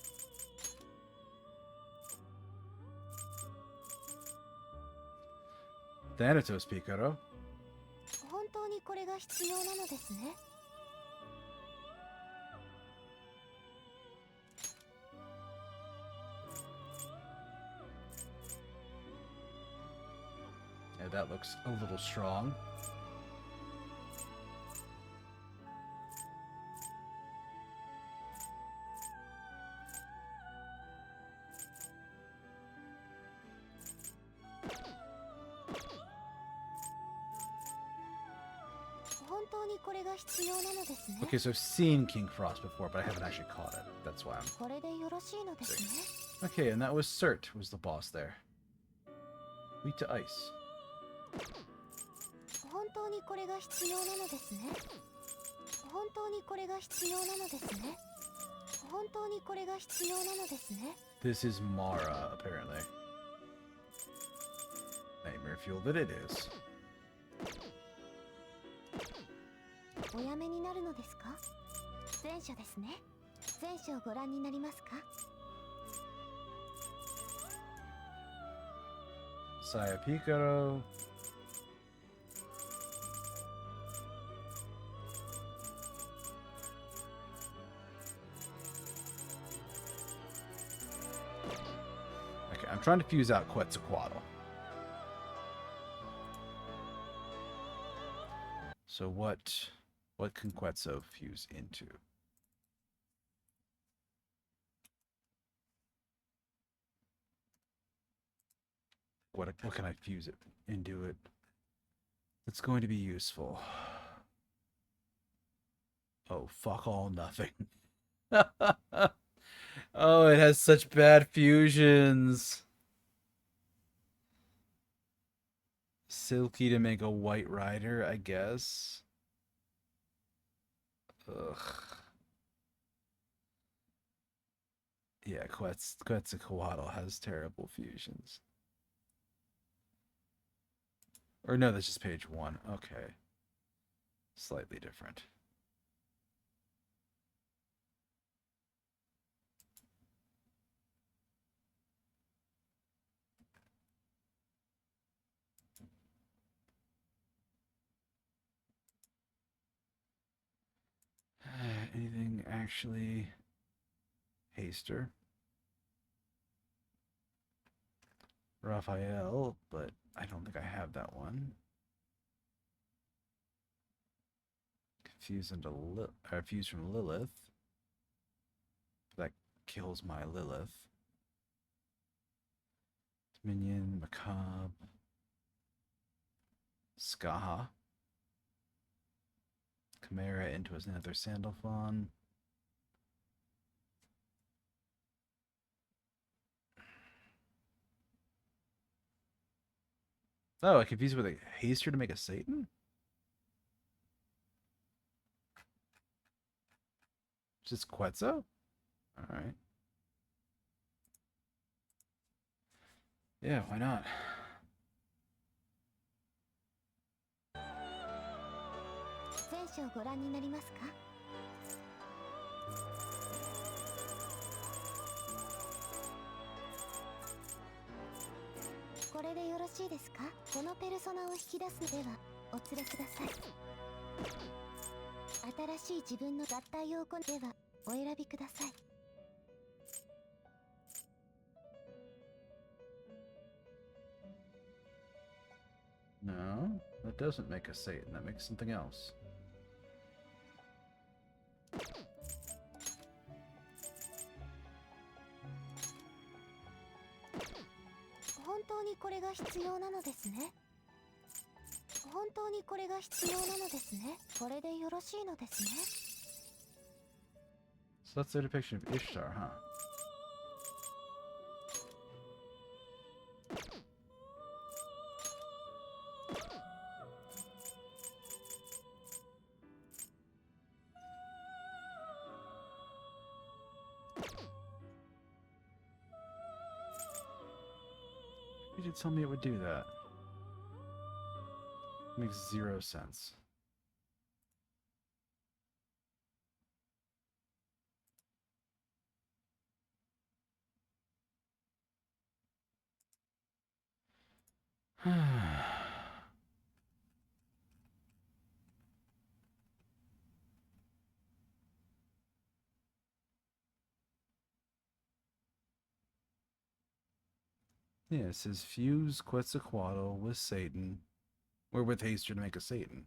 Thanatos Picaro. 本当にこれが必要なのですね。 Yeah, that looks a little strong. Okay, so I've seen King Frost before, but I haven't actually caught it. That's why I'm... Okay, and that was Cert, was the boss there. Weak to ice. This is Mara, apparently. Nightmare fuel that it is. おやめになるのですか？前書ですね。前書をご覧になりますか？ Saya Picaro. Okay, I'm trying to fuse out Quetzalcoatl. So what can Quetzal fuse into? What can I fuse it into it? It's going to be useful. Oh, fuck all, nothing. Oh, it has such bad fusions. Silky to make a white rider, I guess. Ugh. Yeah, Quetzalcoatl has terrible fusions. Or no, that's just page 1. Okay. Slightly different. anything actually Haster. Raphael, but I don't think I have that one. Fuse from Lilith. That kills my Lilith. Dominion, Macabre, Skaha. Chimera into his Nether Sandalphon. Oh, I confused with a Haster to make a Satan? Just Quetzal? Alright. Yeah, why not? 前章ご覧になりますか？これでよろしいですか？このペルソナを引き出すのではお連れください。新しい自分の合体を行うではお選びください。No, that doesn't make a Satan. That makes something else. 本当にこれが必要なのですね。本当にこれが必要なのですね。これでよろしいのですね。So that's the depiction of Ishtar, huh? You did tell me it would do that. Makes zero sense. Yeah, it says fuse Quetzalcoatl with Satan, or with Haster to make a Satan.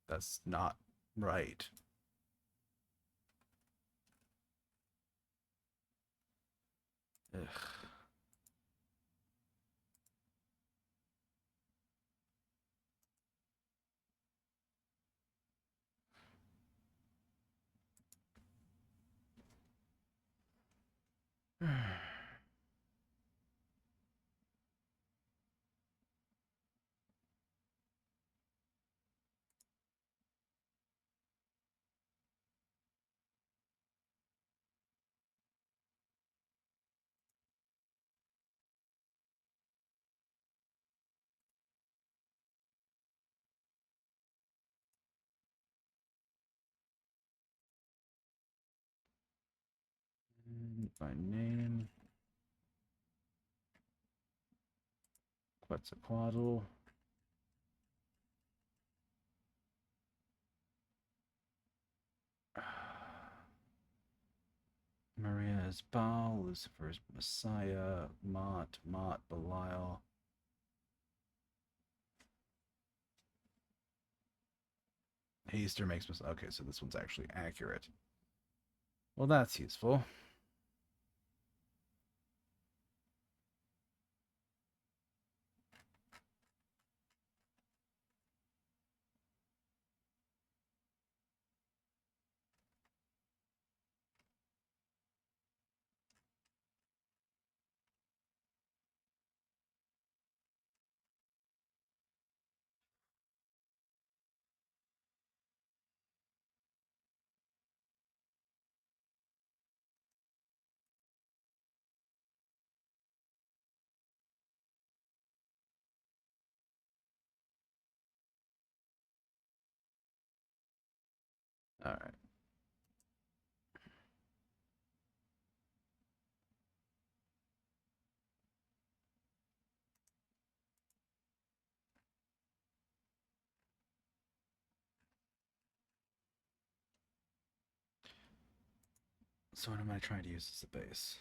That's not right. Ugh. My name. Quetzalcoatl. Maria is Baal, Lucifer is Messiah, Mott, Belial. Haster makes mis- okay, so this one's actually accurate. Well, that's useful. All right. So what am I trying to use as the base?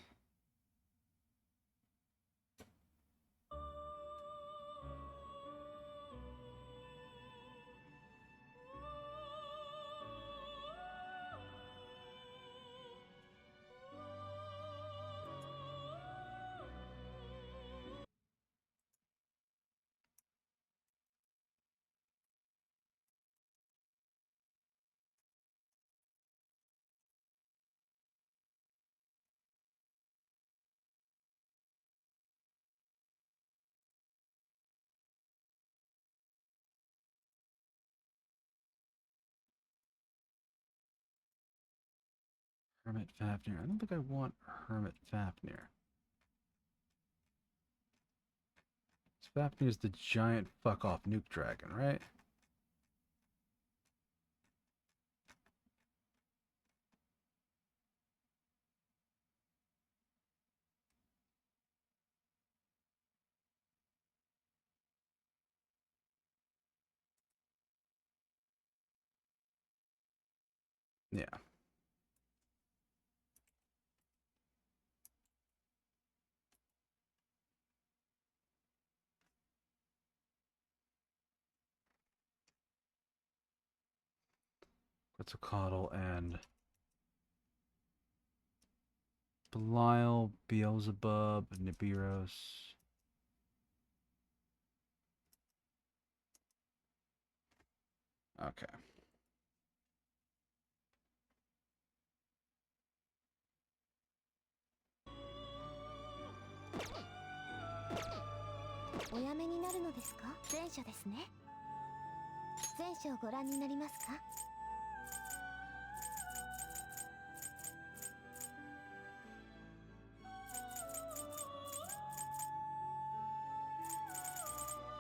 Hermit Fafnir. I don't think I want Hermit Fafnir. Fafnir's the giant fuck off nuke dragon, right? Yeah. Quetzalcoatl and Belial, Beelzebub, Nibiros. Okay.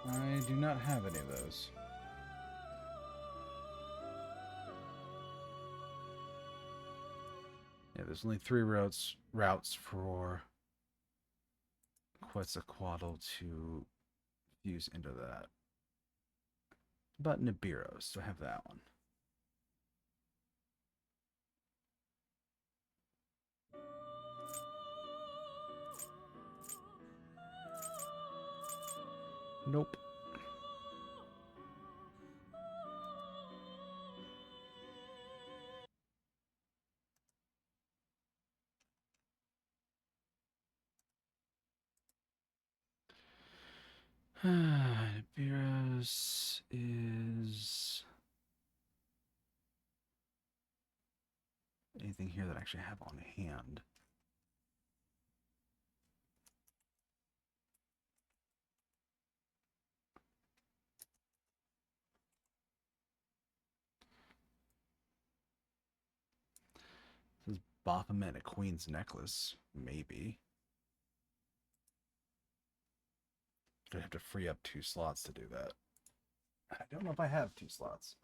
I do not have any of those. Yeah, there's only 3 routes for Quetzalcoatl to fuse into that. But Nibiros, do I have that one? Nope. Nibiros is anything here that I actually have on hand. This is Baphomet, a queen's necklace, maybe. I'd have to free up 2 slots to do that. I don't know if I have 2 slots.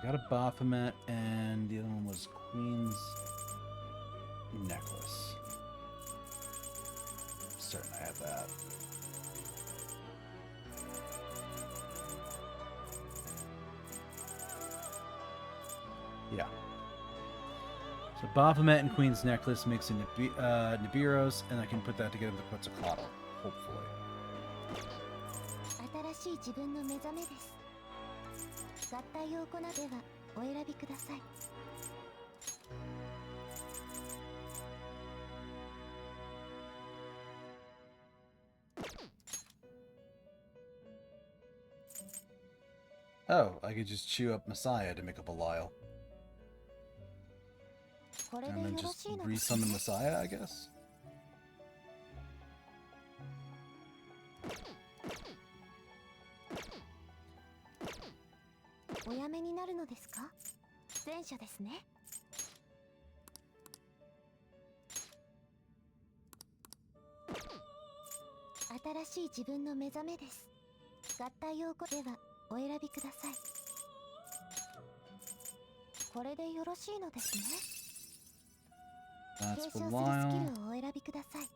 Got a Baphomet, and the other one was Queen's Necklace. I'm certain I have that. Yeah. So Baphomet and Queen's Necklace makes a Nibiros, and I can put that together with Quetzalcoatl, hopefully. Oh, I could just chew up Messiah to make up a Belial. And then just resummon Messiah, I guess? お選びください。これでよろしいのですね。継 That's 承するスキ Belial. ルをお選びください。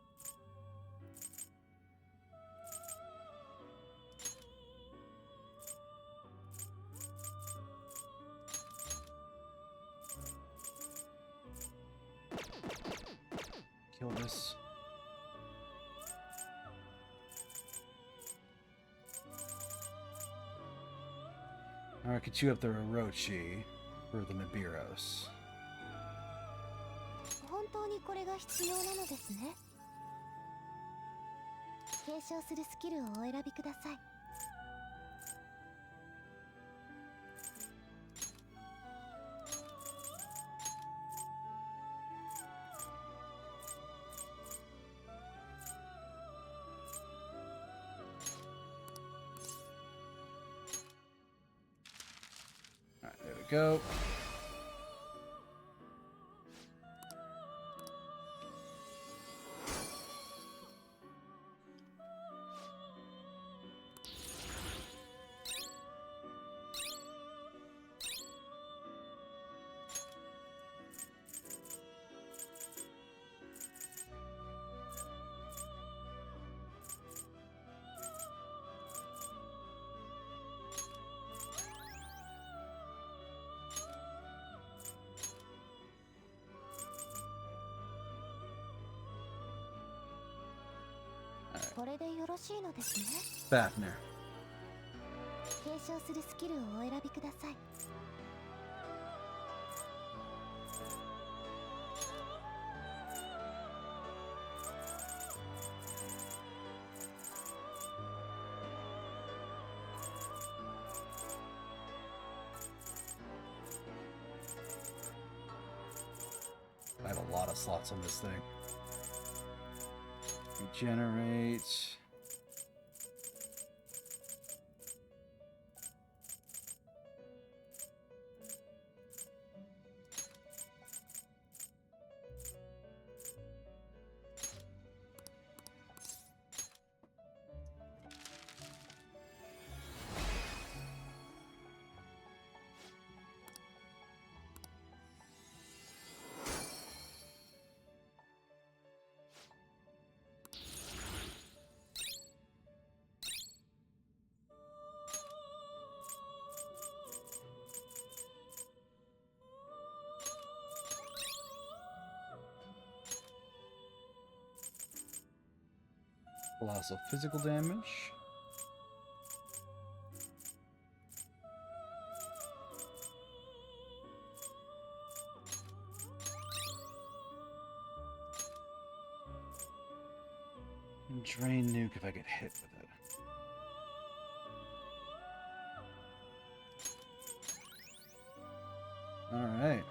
Kill this. Alright, can chew up the Orochi for the Nibiros. 本当にこれが必要なのですね。継承するスキルをお選びください。Alright, there we go. Alright, これでよろしいのですね。 Fafnir. 継承するスキルをお選びください。I have a lot of slots on this thing. Regenerate. Loss of physical damage. And drain nuke if I get hit with it. Alright.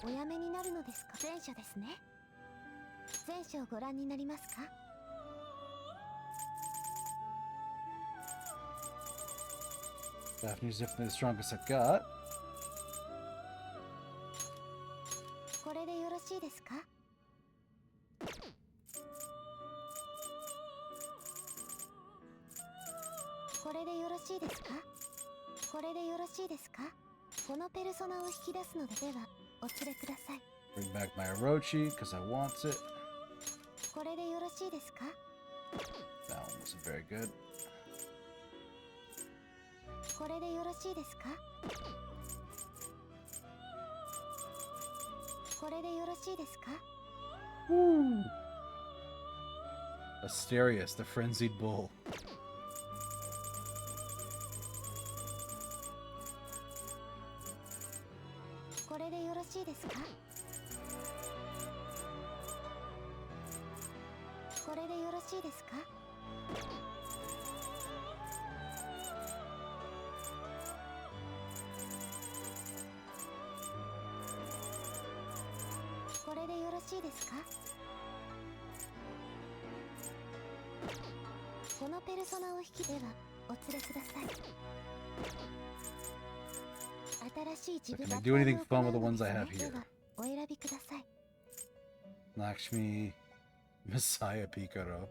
おやめになるのですか。前者ですね。前者をご覧になりますか。 Daphne's definitely the strongest I've got. これでよろしいですか。これでよろしいですか。これでよろしいですか。このペルソナを引き出すのではお連れください。 Bring back my Orochi because I want it. これでよろしいですか。 That one wasn't very good. これでよろしいですか。これでよろしいですか。 Woo! Asterius, the frenzied bull. これでよろしいですか。これでよろしいですか。これでよろしいですか。このペルソナを引きではお連れください。So can I do anything fun with the ones I have here? Lakshmi, Messiah Picaro.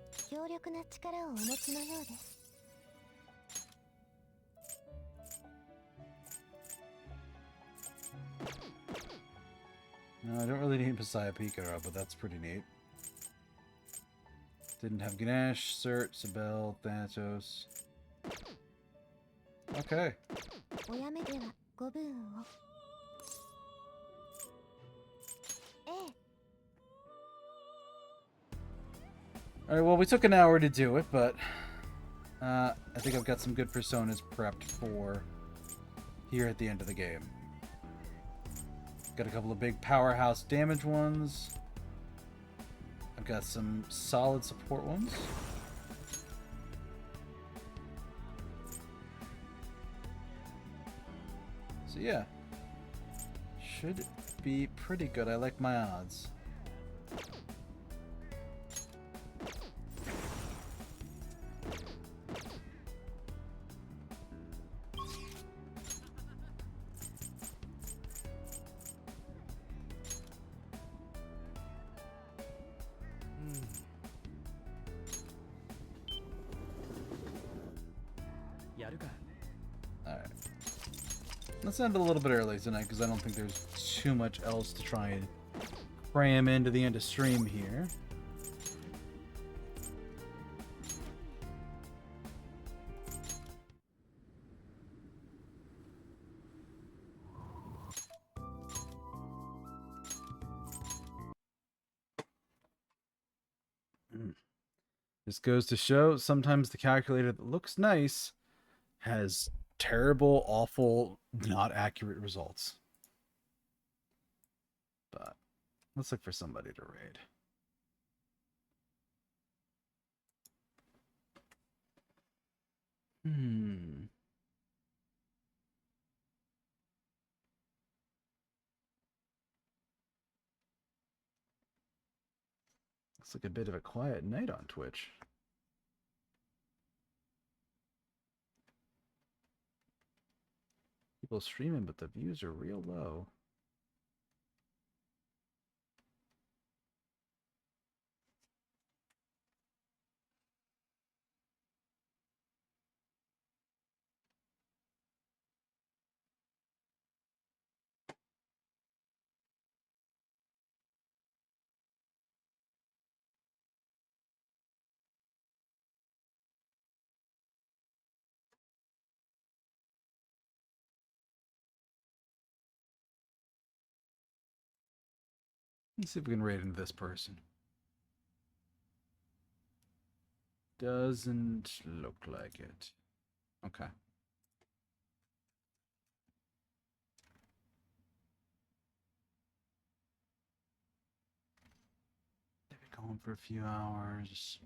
No, I don't really need Messiah Picaro, but that's pretty neat. Didn't have Ganesh, Cert, Sibel, Thanatos. Okay. Alright, well, we took an hour to do it, but I think I've got some good personas prepped for here at the end of the game. Got a couple of big powerhouse damage ones. I've got some solid support ones. So yeah, should be pretty good. I like my odds. Alright. Let's end a little bit early tonight because I don't think there's too much else to try and cram into the end of stream here. This goes to show sometimes the calculator that looks nice has terrible, awful, not accurate results. But let's look for somebody to raid. Looks like a bit of a quiet night on Twitch. People streaming, but the views are real low. Let's see if we can raid into this person. Doesn't look like it. Okay. They've been going for a few hours.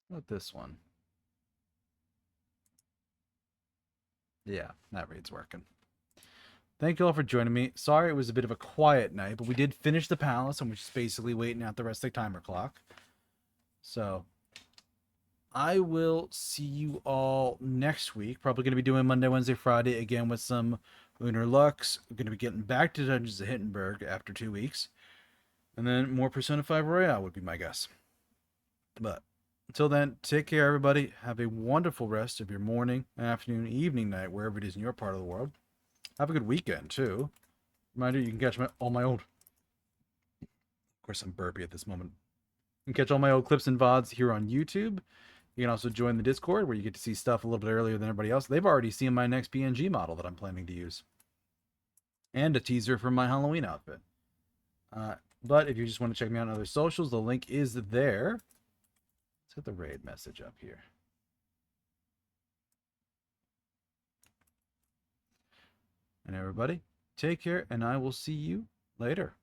What about this one? Yeah, that raid's working. Thank you all for joining me. Sorry it was a bit of a quiet night, but we did finish the palace, and we're just basically waiting out the rest of the timer clock. So, I will see you all next week. Probably going to be doing Monday, Wednesday, Friday again with some Lunar Lux. We're going to be getting back to Dungeons of Hindenburg after 2 weeks. And then more Persona 5 Royale would be my guess. But until then, take care, everybody. Have a wonderful rest of your morning, afternoon, evening, night, wherever it is in your part of the world. Have a good weekend, too. Reminder, you can catch all my old... Of course, I'm burpy at this moment. You can catch all my old clips and VODs here on YouTube. You can also join the Discord, where you get to see stuff a little bit earlier than everybody else. They've already seen my next PNG model that I'm planning to use. And a teaser for my Halloween outfit. But if you just want to check me out on other socials, the link is there. Let's hit the raid message up here. And everybody, take care, and I will see you later.